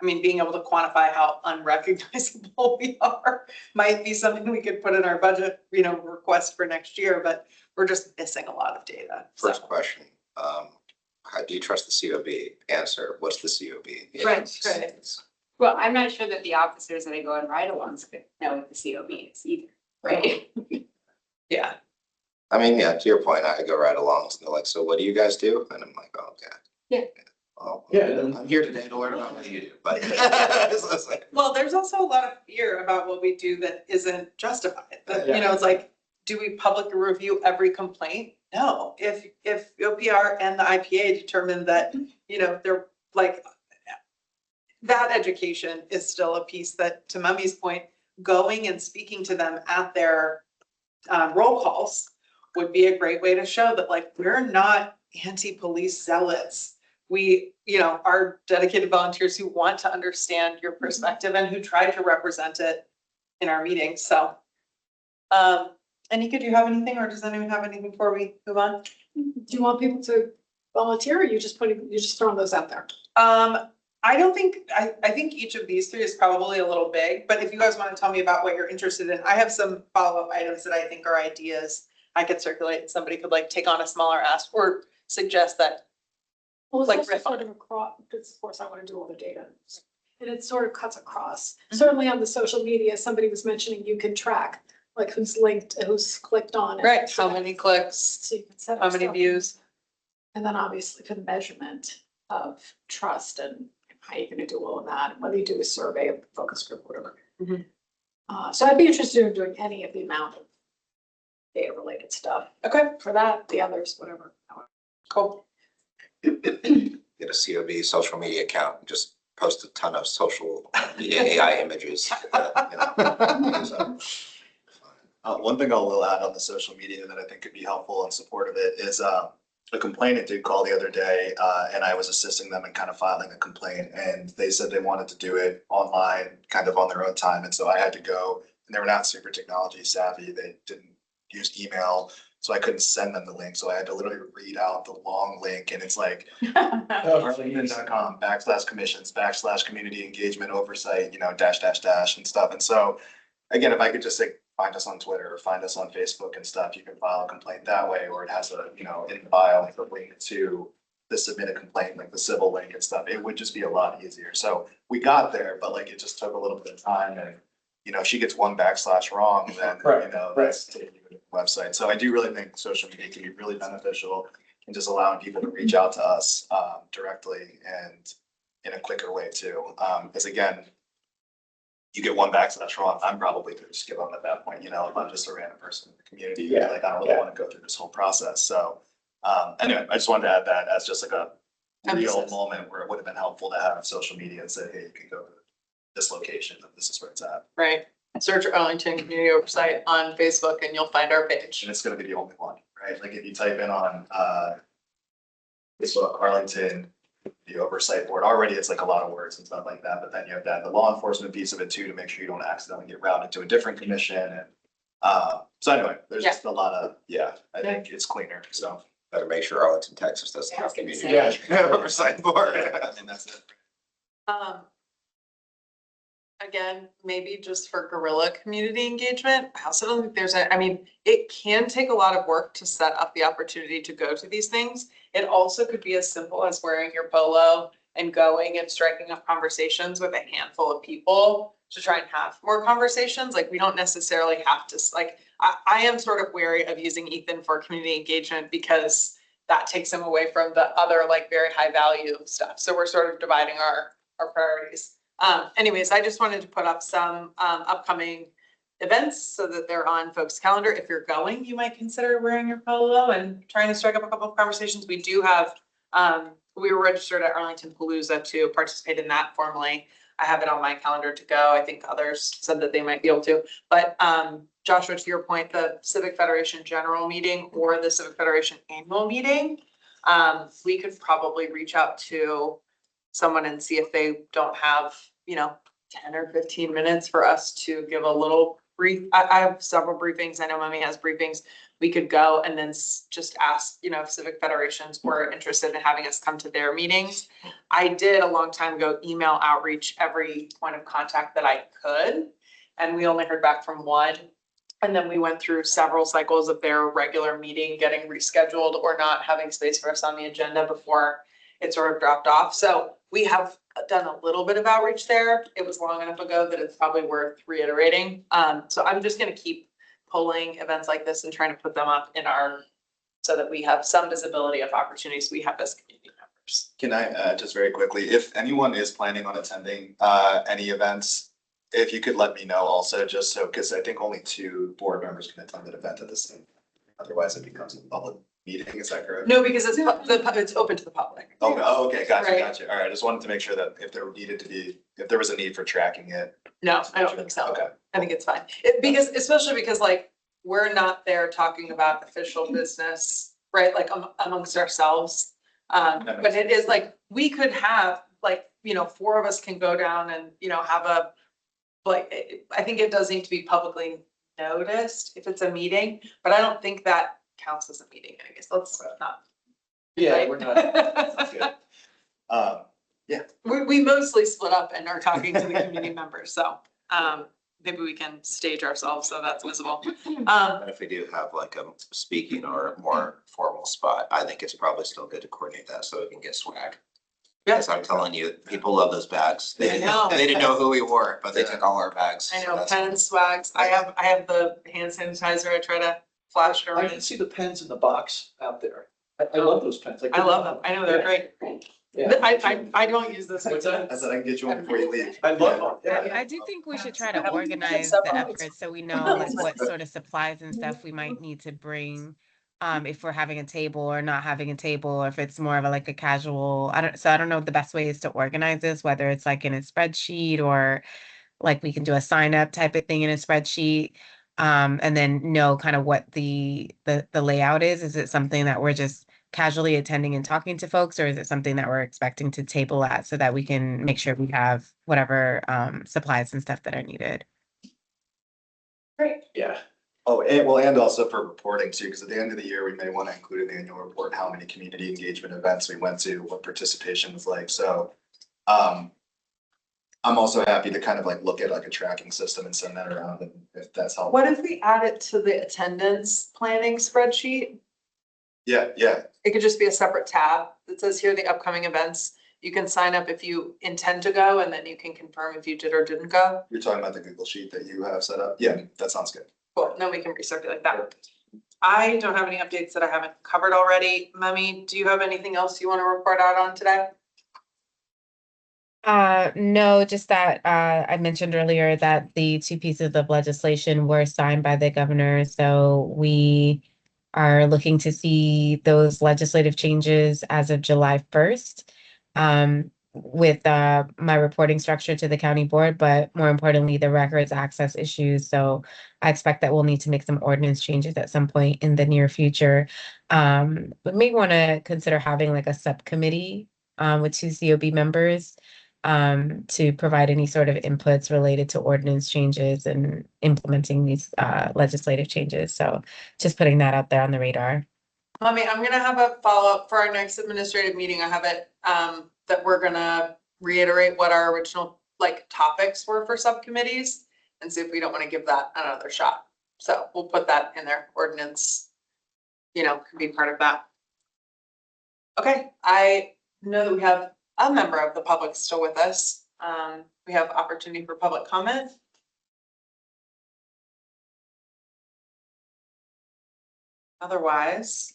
I mean, being able to quantify how unrecognizable we are might be something we could put in our budget, you know, request for next year, but we're just missing a lot of data. So. First question, how do you trust the COB? Answer, what's the COB? Right. Well, I'm not sure that the officers that I go and ride-alongs know what the COB is either, right? Yeah. I mean, yeah, to your point, I go right along, and they're like, so what do you guys do? And I'm like, oh, okay. Yeah. Well, Yeah. I'm here today to learn about what you do, but. It's like, Well, there's also a lot of fear about what we do that isn't justified. That, you know, it's like, do we publicly review every complaint? No. If OPR and the IPA determine that, you know, they're like, that education is still a piece that, to Mummy's point, going and speaking to them at their roll calls would be a great way to show that, like, we're not anti-police zealots. We, you know, are dedicated volunteers who want to understand your perspective and who try to represent it in our meetings. So, Anika, do you have anything, or does anyone have anything before we move on? Do you want people to volunteer, or you just throwing those out there? I don't think, I think each of these three is probably a little big, but if you guys want to tell me about what you're interested in, I have some follow-up items that I think are ideas I could circulate, and somebody could like take on a smaller ask or suggest that. Well, it's Like also riff on sort of across, because of course I want to do all the data. And it sort of cuts across. Mhm. Certainly on the social media, somebody was mentioning you can track like who's linked, who's clicked on it. Right, how many clicks, So you can set up how many stuff. views? And then obviously for the measurement of trust and how you're gonna do all of that, and whether you do a survey of focus group, whatever. Mhm. So I'd be interested in doing any of the amount of data related stuff. Okay, For that, the others, whatever. cool. Get a COB social media account, and just post a ton of social media AI images. One thing I will add on the social media that I think could be helpful in support of it is a complainant did call the other day, and I was assisting them in kind of filing a complaint, and they said they wanted to do it online, kind of on their own time, and so I had to go, and they were not super technology savvy, they didn't use email, so I couldn't send them the link, so I had to literally read out the long link, and it's like arlington.com/commissions/community engagement oversight, you know, dash and stuff, and so again, if I could just say, find us on Twitter or find us on Facebook and stuff, you can file a complaint that way, or it has a, you know, in the bio, like a link to the submit a complaint, like the civil link and stuff. It would just be a lot easier. So we got there, but like, it just took a little bit of time, and, you know, if she gets one backslash wrong, then, you know, that's taking you to the website. So I do really think social media can be really beneficial in just allowing people to reach out to us directly and in a quicker way too. Because again, you get one backslash wrong, I'm probably gonna just give up at that point, you know, if I'm just a random person in the community, Yeah, like, I don't really want to go through this whole process, so. Anyway, I just wanted to add that as just like a real Emphasis. moment where it would have been helpful to have social media and say, hey, you can go to this location, and this is where it's at. Right, search Arlington Community Oversight on Facebook and you'll find our page. And it's gonna be the only one, right? Like if you type in on Facebook, Arlington, the oversight board, already it's like a lot of words and stuff like that, but then you have to add the law enforcement piece of it too, to make sure you don't accidentally get routed to a different commission, and So anyway, there's Yeah. just a lot of, I think it's cleaner, so. Better make sure Arlington, Texas doesn't I was have gonna community say. oversight board. I mean, that's it. Again, maybe just for guerrilla community engagement, I also don't think there's I mean, it can take a lot of work to set up the opportunity to go to these things. It also could be as simple as wearing your polo and going and striking up conversations with a handful of people to try and have more conversations. Like, we don't necessarily have to, I am sort of wary of using Ethan for community engagement because that takes him away from the other like very high value stuff. So we're sort of dividing our priorities. Anyways, I just wanted to put up some upcoming events so that they're on folks' calendar. If you're going, you might consider wearing your polo and trying to strike up a couple of conversations. We do have, we were registered at Arlington Palooza to participate in that formally. I have it on my calendar to go. I think others said that they might be able to. But Joshua, to your point, the Civic Federation General Meeting or the Civic Federation Annual Meeting, we could probably reach out to someone and see if they don't have, 10 or 15 minutes for us to give a little brief. I have several briefings. I know Mummy has briefings. We could go and then just ask, if Civic Federations were interested in having us come to their meetings. I did a long time ago email outreach every point of contact that I could, and we only heard back from one. And then we went through several cycles of their regular meeting getting rescheduled or not having space for us on the agenda before it sort of dropped off. So we have done a little bit of outreach there. It was long enough ago that it's probably worth reiterating. So I'm just gonna keep pulling events like this and trying to put them up in so that we have some visibility of opportunities we have as community members. Can I, just very quickly, if anyone is planning on attending, any events, if you could let me know also, just so, because I think only 2 board members can attend an event at the same. Otherwise it becomes a public meeting, is that correct? No, because it's open to the public. Okay, okay, gotcha, Right. gotcha. All right, I just wanted to make sure that if there was a need for tracking it. No, I don't think so. Okay. I think it's fine. Especially because like, we're not there talking about official business, right? Like amongst ourselves. But it is like, we could have like, 4 of us can go down and, have I think it does need to be publicly noticed if it's a meeting, but I don't think that counts as a meeting, I guess. Let's not. Yeah, right? we're not. We mostly split up and are talking to the community members, so maybe we can stage ourselves so that's visible. And if we do have like a speaking or a more formal spot, I think it's probably still good to coordinate that so we can get swag. Yes, I'm telling you, people love those bags. They didn't know who we were, but they took all our bags. I so know, that's- pens, swags. I have the hand sanitizer. I try to flash it I around. can see the pens in the box out there. I love those pens. I love them. I know they're great. Yeah. I don't use this. What's that? I said I can get you one before you leave. I love them. Yeah. I do think we should try to Yeah. organize Several. the efforts so we know like what sort of supplies and stuff we might need to bring. If we're having a table or not having a table, or if it's more of a casual, I don't know the best ways to organize this, whether it's like in a spreadsheet or like we can do a sign up type of thing in a spreadsheet. And then know kind of what the layout is. Is it something that we're just casually attending and talking to folks, or is it something that we're expecting to table at so that we can make sure we have whatever supplies and stuff that are needed? Great. Yeah. Oh, and also for reporting too, because at the end of the year, we may want to include in the annual report how many community engagement events we went to, what participation was like. So I'm also happy to kind of look at a tracking system and send that around, and if that's helpful. What if we add it to the attendance planning spreadsheet? Yeah. It could just be a separate tab that says here are the upcoming events. You can sign up if you intend to go, and then you can confirm if you did or didn't go. You're talking about the Google Sheet that you have set up? Yeah, that sounds good. Cool, then we can recirculate that. I don't have any updates that I haven't covered already. Mummy, do you have anything else you want to report out on today? No, just that I mentioned earlier that the 2 pieces of legislation were signed by the governor, so we are looking to see those legislative changes as of July 1st. With my reporting structure to the county board, but more importantly, the records access issues. So I expect that we'll need to make some ordinance changes at some point in the near future. We may want to consider having a subcommittee with 2 COB members to provide any sort of inputs related to ordinance changes and implementing these legislative changes. So just putting that out there on the radar. Mommy, I'm gonna have a follow-up for our next administrative meeting. I have it, that we're gonna reiterate what our original like topics were for subcommittees and see if we don't want to give that another shot. So we'll put that in there. Ordinance, can be part of that. Okay, I know that we have a member of the public still with us. We have opportunity for public comment. Otherwise,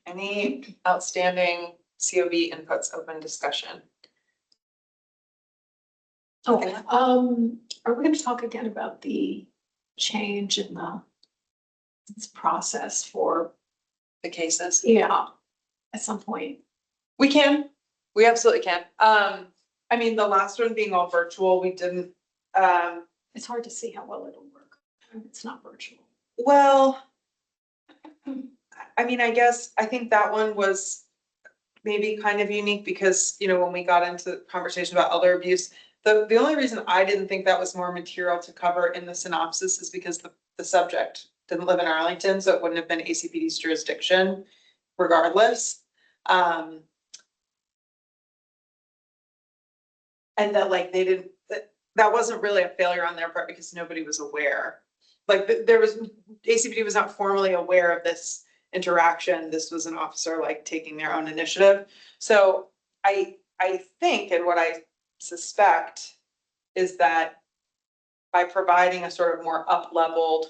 any outstanding COB inputs, open discussion? Oh, are we gonna talk again about the change in this process for, The cases? at some point? We absolutely can. I mean, the last one being all virtual, we didn't, It's hard to see how well it'll work. It's not virtual. well, I mean, I think that one was maybe kind of unique because, when we got into the conversation about elder abuse, the only reason I didn't think that was more material to cover in the synopsis is because the subject didn't live in Arlington, so it wouldn't have been ACPD's jurisdiction regardless. And that like they didn't, that wasn't really a failure on their part because nobody was aware. Like ACPD was not formally aware of this interaction. This was an officer like taking their own initiative. So I think, and what I suspect is that by providing a sort of more up-leveled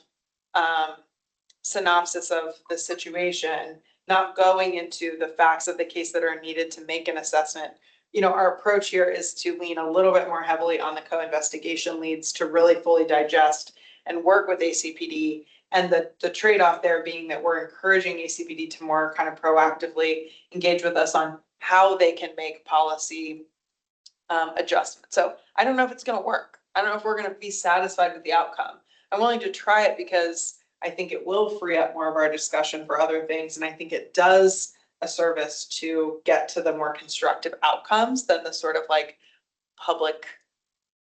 synopsis of the situation, not going into the facts of the case that are needed to make an assessment. Our approach here is to lean a little bit more heavily on the co-investigation leads to really fully digest and work with ACPD. And the trade-off there being that we're encouraging ACPD to more kind of proactively engage with us on how they can make policy adjustments. So I don't know if it's going to work. I don't know if we're going to be satisfied with the outcome. I'm willing to try it because I think it will free up more of our discussion for other things. And I think it does a service to get to the more constructive outcomes than the sort of like public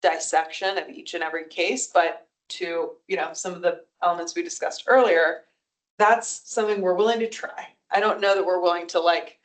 dissection of each and every case. But to, some of the elements we discussed earlier, that's something we're willing to try. I don't know that we're willing to like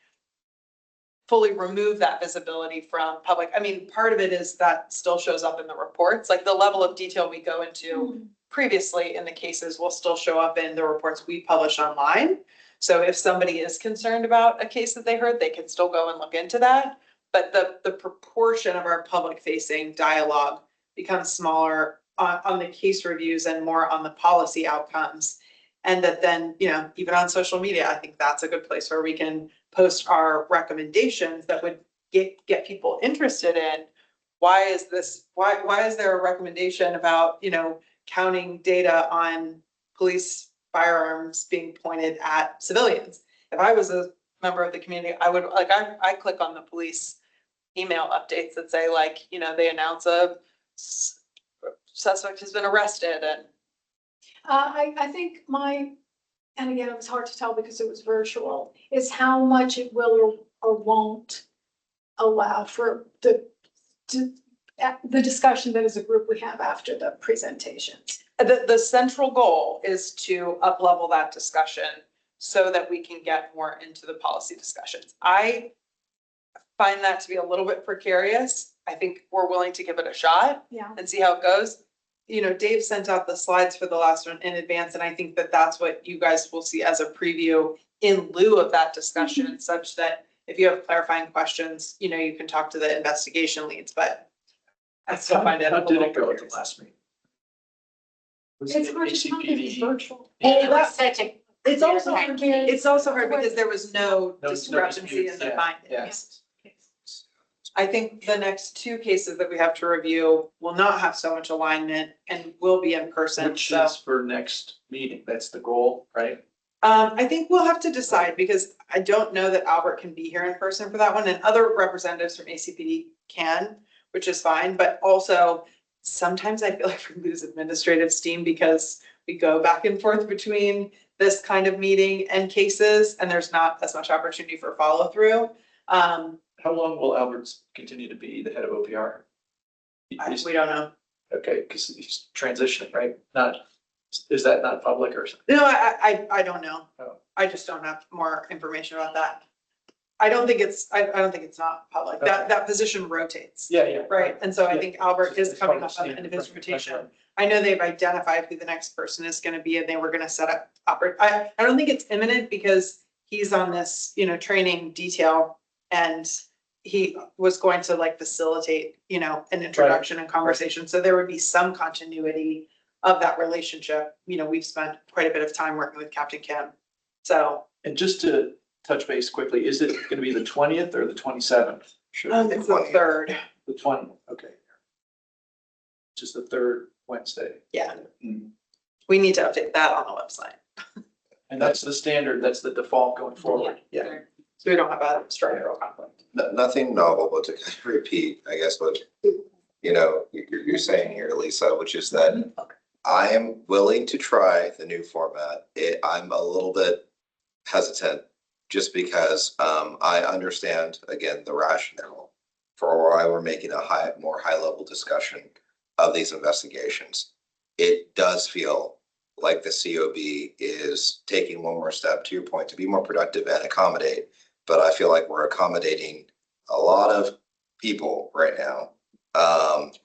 fully remove that visibility from public. I mean, part of it is that still shows up in the reports, like the level of detail we go into previously in the cases will still show up in the reports we publish online. So if somebody is concerned about a case that they heard, they can still go and look into that. But the proportion of our public facing dialogue becomes smaller on the case reviews and more on the policy outcomes. And that then, even on social media, I think that's a good place where we can post our recommendations that would get people interested in why is there a recommendation about, counting data on police firearms being pointed at civilians. If I was a member of the community, I would I click on the police email updates that say like, they announce a suspect has been arrested and. I think and again, it was hard to tell because it was virtual, is how much it will or won't allow for the discussion that as a group we have after the presentations. The central goal is to up-level that discussion so that we can get more into the policy discussions. I find that to be a little bit precarious. I think we're willing to give it a shot and see how it goes. Dave sent out the slides for the last one in advance, and I think that that's what you guys will see as a preview in lieu of that discussion, such that if you have clarifying questions, you can talk to the investigation leads, but I still find it. How did it go at the last meeting? Was It's it hard to tell because it's ACPD? virtual. And it was such a. It's also clear hard, case. it's also hard because there was no No discrepancy in disputes, the yeah, findings. yes. I think the next two cases that we have to review will not have so much alignment and will be in person, Which so. is for next meeting, that's the goal, right? I think we'll have to decide because I don't know that Albert can be here in person for that one and other representatives from ACPD can, which is fine, but also sometimes I feel like we lose administrative steam because we go back and forth between this kind of meeting and cases and there's not as much opportunity for follow through. how long will Alberts continue to be the head of OPR? He's- We don't know. Okay, because he's transitioning, right? Not, is that not public or something? No, I don't know. Oh. I just don't have more information about that. I don't think it's not public. That position rotates. Yeah. Right, and so I Yeah. think Albert is It's part coming of up the on the end of his standard. rotation. I know they've identified who the next person is gonna be, and they were gonna set up I don't think it's imminent because he's on this, training detail. And he was going to like facilitate, an introduction and conversation, so there would be some continuity of that relationship. We've spent quite a bit of time working with Captain Kim, so. And just to touch base quickly, is it going to be the 20th or the 27th? Sure. It's the 3rd, The 20th, okay. Just the third Wednesday. yeah. Mm. We need to update that on the website, And that's the standard, that's the default going forward. yeah, so we don't have a structural conflict. Nothing novel, but to kind of repeat, I guess, what, you're saying here, Lisa, which is that I am willing to try the new format. I'm a little bit hesitant just because, I understand, again, the rationale for why we're making a more high level discussion of these investigations. It does feel like the COB is taking one more step, to your point, to be more productive and accommodate. But I feel like we're accommodating a lot of people right now,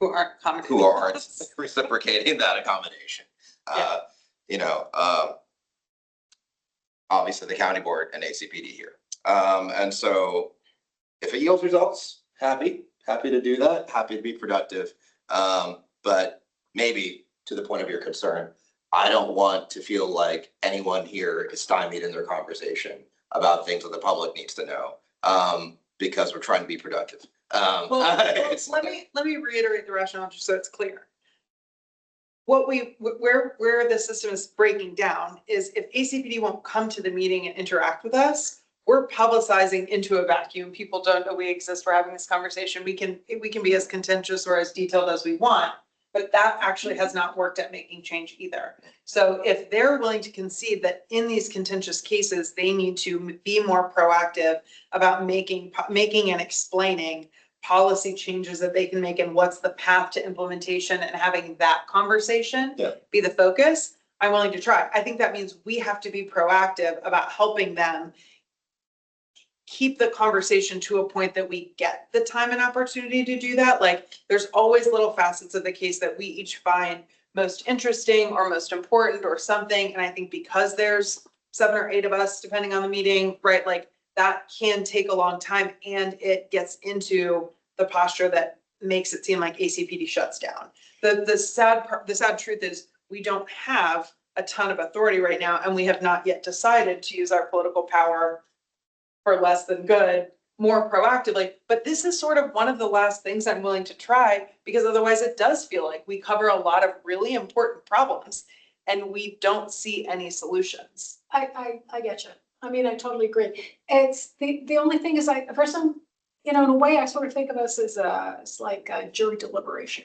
Who aren't commenting. who aren't reciprocating that accommodation. Obviously the county board and ACPD here. And so if it yields results, happy to do that, happy to be productive. But maybe to the point of your concern, I don't want to feel like anyone here is stymied in their conversation about things that the public needs to know, because we're trying to be productive. Well, let me reiterate the rationale just so it's clear. Where the system is breaking down is if ACPD won't come to the meeting and interact with us, we're publicizing into a vacuum. People don't know we exist. We're having this conversation. We can be as contentious or as detailed as we want, but that actually has not worked at making change either. So if they're willing to concede that in these contentious cases, they need to be more proactive about making and explaining policy changes that they can make and what's the path to implementation and having that conversation be the focus, I'm willing to try. I think that means we have to be proactive about helping them keep the conversation to a point that we get the time and opportunity to do that. Like there's always little facets of the case that we each find most interesting or most important or something. And I think because there's 7 or 8 of us, depending on the meeting, right? Like that can take a long time and it gets into the posture that makes it seem like ACPD shuts down. The sad truth is we don't have a ton of authority right now, and we have not yet decided to use our political power for less than good more proactively. But this is sort of one of the last things I'm willing to try, because otherwise it does feel like we cover a lot of really important problems and we don't see any solutions. I get you. I mean, I totally agree. It's the only thing is for some, in a way, I sort of think of us as it's like a jury deliberation.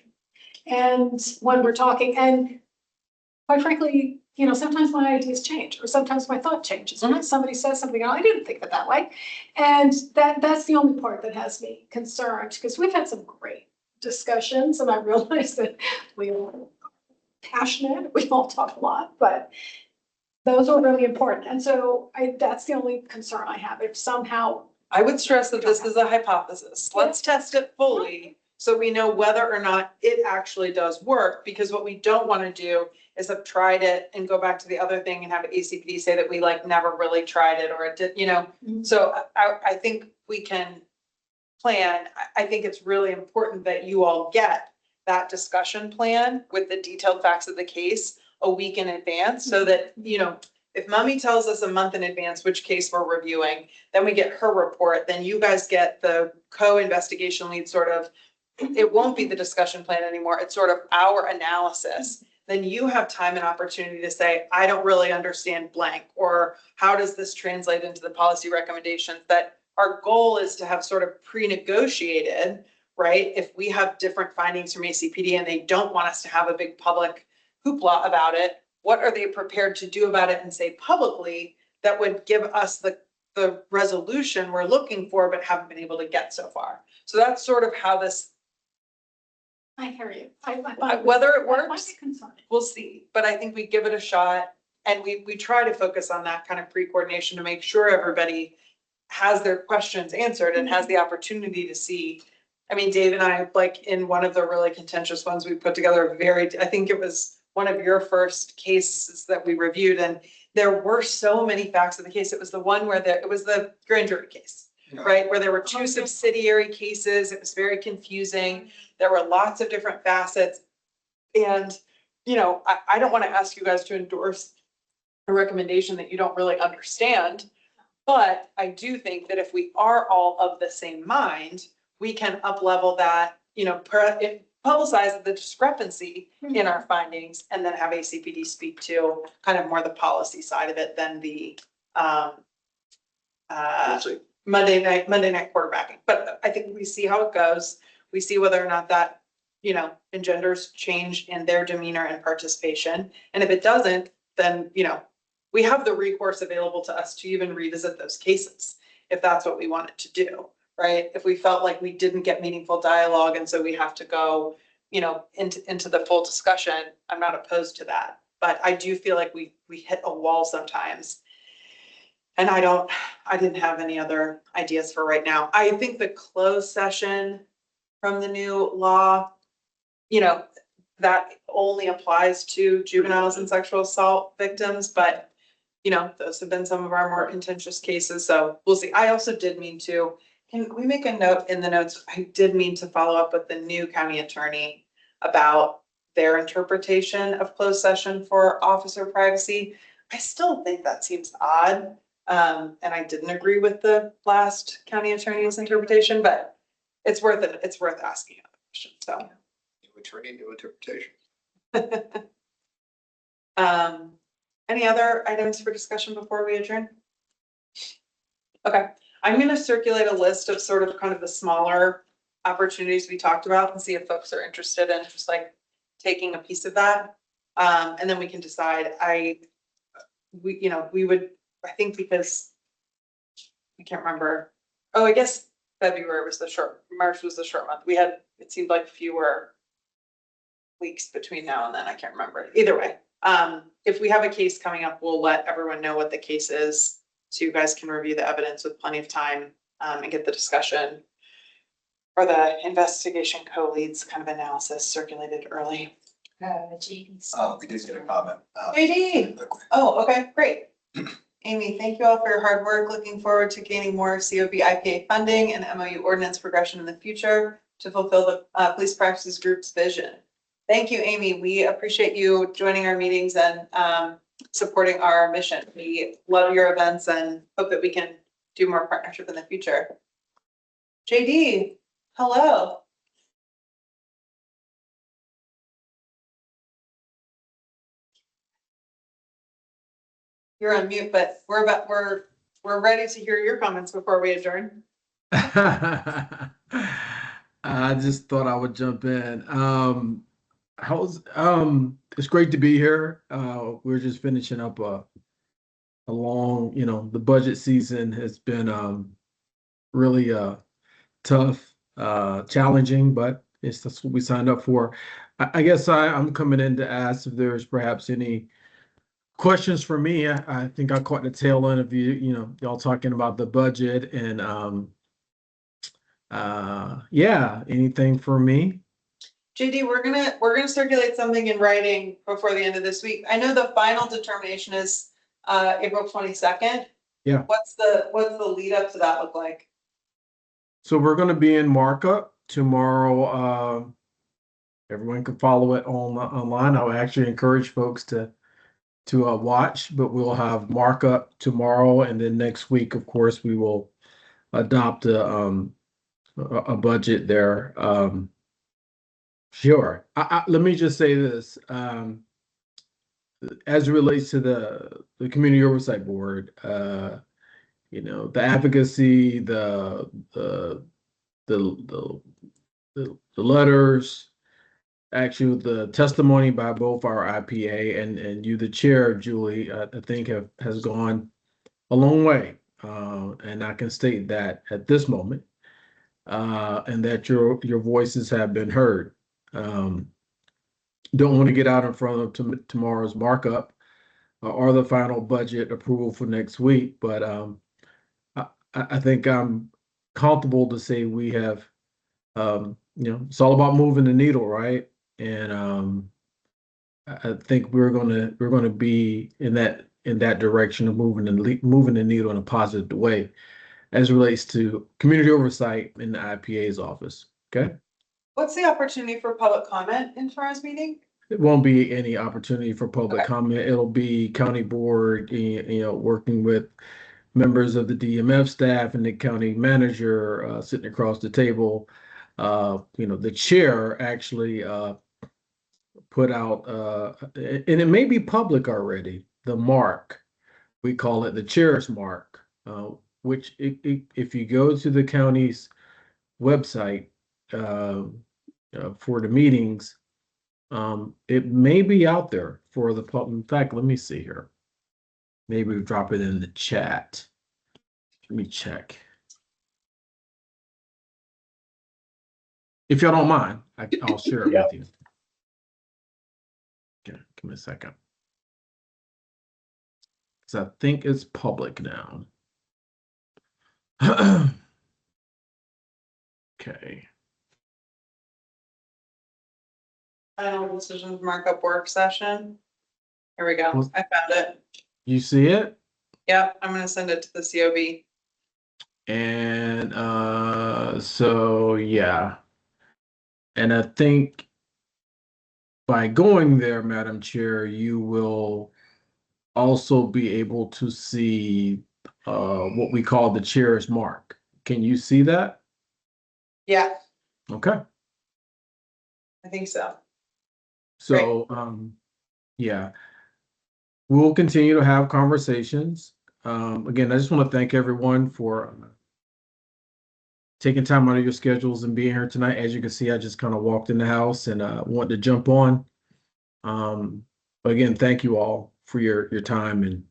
And when we're talking, and quite frankly, sometimes my ideas change, or sometimes my thought changes. Because somebody says something, I didn't think of it that way. And that's the only part that has me concerned, because we've had some great discussions, and I realize that we are passionate, we all talk a lot, but those are really important. And so that's the only concern I have. If somehow I would stress that this is a hypothesis. Let's test it fully so we know whether or not it actually does work, because what we don't want to do is have tried it and go back to the other thing and have ACPD say that we like never really tried it or it did, So I think we can plan. I think it's really important that you all get that discussion plan with the detailed facts of the case a week in advance, so that, if Mummy tells us a month in advance which case we're reviewing, then we get her report, then you guys get the co-investigation lead sort of, it won't be the discussion plan anymore. It's sort of our analysis. Then you have time and opportunity to say, I don't really understand blank, or how does this translate into the policy recommendations? That our goal is to have sort of pre-negotiated, right? If we have different findings from ACPD and they don't want us to have a big public hoopla about it, what are they prepared to do about it and say publicly that would give us the the resolution we're looking for, but haven't been able to get so far. So that's sort of how this, I hear you. whether it That might works, be concerning. we'll see. But I think we give it a shot, and we try to focus on that kind of pre-coordination to make sure everybody has their questions answered and has the opportunity to see. I mean, Dave and I, like in one of the really contentious ones we put together, I think it was one of your first cases that we reviewed, and there were so many facts of the case. It was the one where it was the grand jury case, right? Where there were two subsidiary cases. It was very confusing. There were lots of different facets. And, you know, I don't want to ask you guys to endorse a recommendation that you don't really understand. But I do think that if we are all of the same mind, we can up-level that, you know, publicize the discrepancy in our findings, and then have ACPD speak to kind of more the policy side of it than the Monday night quarterbacking. But I think we see how it goes. We see whether or not that, you know, engenders change in their demeanor and participation. And if it doesn't, then, you know, we have the recourse available to us to even revisit those cases, if that's what we wanted to do, right? If we felt like we didn't get meaningful dialogue, and so we have to go, you know, into the full discussion, I'm not opposed to that. But I do feel like we hit a wall sometimes. And I didn't have any other ideas for right now. I think the closed session from the new law, you know, that only applies to juveniles and sexual assault victims, but you know, those have been some of our more contentious cases, so we'll see. I also did mean to, can we make a note in the notes? I did mean to follow up with the new county attorney about their interpretation of closed session for officer privacy. I still think that seems odd. And I didn't agree with the last county attorney's interpretation, but it's worth it. It's worth asking a question, so. New attorney, new interpretation. Any other items for discussion before we adjourn? Okay, I'm gonna circulate a list of sort of kind of the smaller opportunities we talked about and see if folks are interested in just like taking a piece of that. And then we can decide. We would, I think, because I can't remember. Oh, I guess February was March was the short month. We had, it seemed like fewer weeks between now and then. I can't remember. Either way. If we have a case coming up, we'll let everyone know what the case is, so you guys can review the evidence with plenty of time, and get the discussion or the investigation co-leads kind of analysis circulated early. Oh, we did get a comment. JD. Oh, okay, great. Amy, thank you all for your hard work. Looking forward to gaining more COB IPA funding and MOU ordinance progression in the future to fulfill the police practices group's vision. Thank you, Amy. We appreciate you joining our meetings and supporting our mission. We love your events and hope that we can do more partnership in the future. JD, hello. You're on mute, but we're ready to hear your comments before we adjourn. I just thought I would jump in. It's great to be here. We're just finishing up a long, the budget season has been really tough, challenging, but that's what we signed up for. I guess I'm coming in to ask if there's perhaps any questions for me. I think I caught the tail end of y'all talking about the budget, and anything for me? JD, we're gonna circulate something in writing before the end of this week. I know the final determination is April 22nd. Yeah. What's the lead up to that look like? So we're going to be in markup tomorrow. Everyone can follow it online. I would actually encourage folks to watch, but we'll have markup tomorrow, and then next week, of course, we will adopt a budget there. Sure. Let me just say this. As it relates to the Community Oversight Board, the advocacy, the letters, actually the testimony by both our IPA and you, the chair, Julie, I think has gone a long way. and I can state that at this moment, and that your voices have been heard. Don't want to get out in front of tomorrow's markup or the final budget approval for next week, but I think I'm comfortable to say we have, it's all about moving the needle, right? And I think we're gonna be in that direction of moving the needle in a positive way as it relates to community oversight in the IPA's office. Okay, What's the opportunity for public comment in tomorrow's meeting? it won't be any opportunity for public Okay. comment. It'll be county board, working with members of the DMF staff and the county manager sitting across the table. The chair actually put out, and it may be public already, the mark. We call it the chair's mark, which if you go to the county's website for the meetings, it may be out there for the public. In fact, let me see here. Maybe we drop it in the chat. Let me check. If y'all don't mind, I'll share it with you. Okay, give me a second. Because I think it's public now. Okay. Final decisions markup work session. Here we go. Was- I found it. You see it? Yep, I'm gonna send it to the COB. And so yeah. And I think by going there, Madam Chair, you will also be able to see what we call the chair's mark. Can you see that? Yeah, Okay. I think so. So yeah. We'll continue to have conversations. Again, I just want to thank everyone for taking time out of your schedules and being here tonight. As you can see, I just kind of walked in the house and wanted to jump on. But again, thank you all for your time, and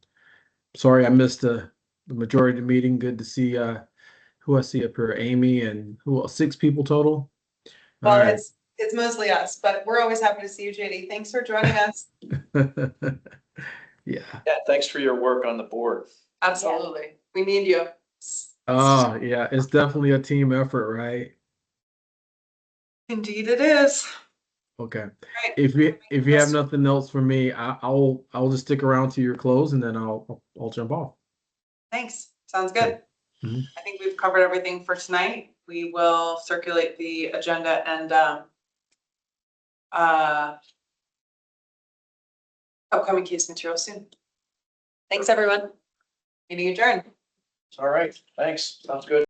sorry I missed the majority of the meeting. Good to see who I see up here, Amy, and who else? 6 people total. Well, All right. it's mostly us, but we're always happy to see you, JD. Thanks for joining us. Yeah. Yeah, thanks for your work on the board. Absolutely. We need you. Oh, yeah, it's definitely a team effort, right? Indeed it is. Okay. Right. If you have nothing else for me, I'll just stick around to your close and then I'll jump off. Thanks. Sounds good. Mhm. I think we've covered everything for tonight. We will circulate the agenda and upcoming case material soon. Thanks, everyone. Meeting adjourned. All right, thanks. Sounds good.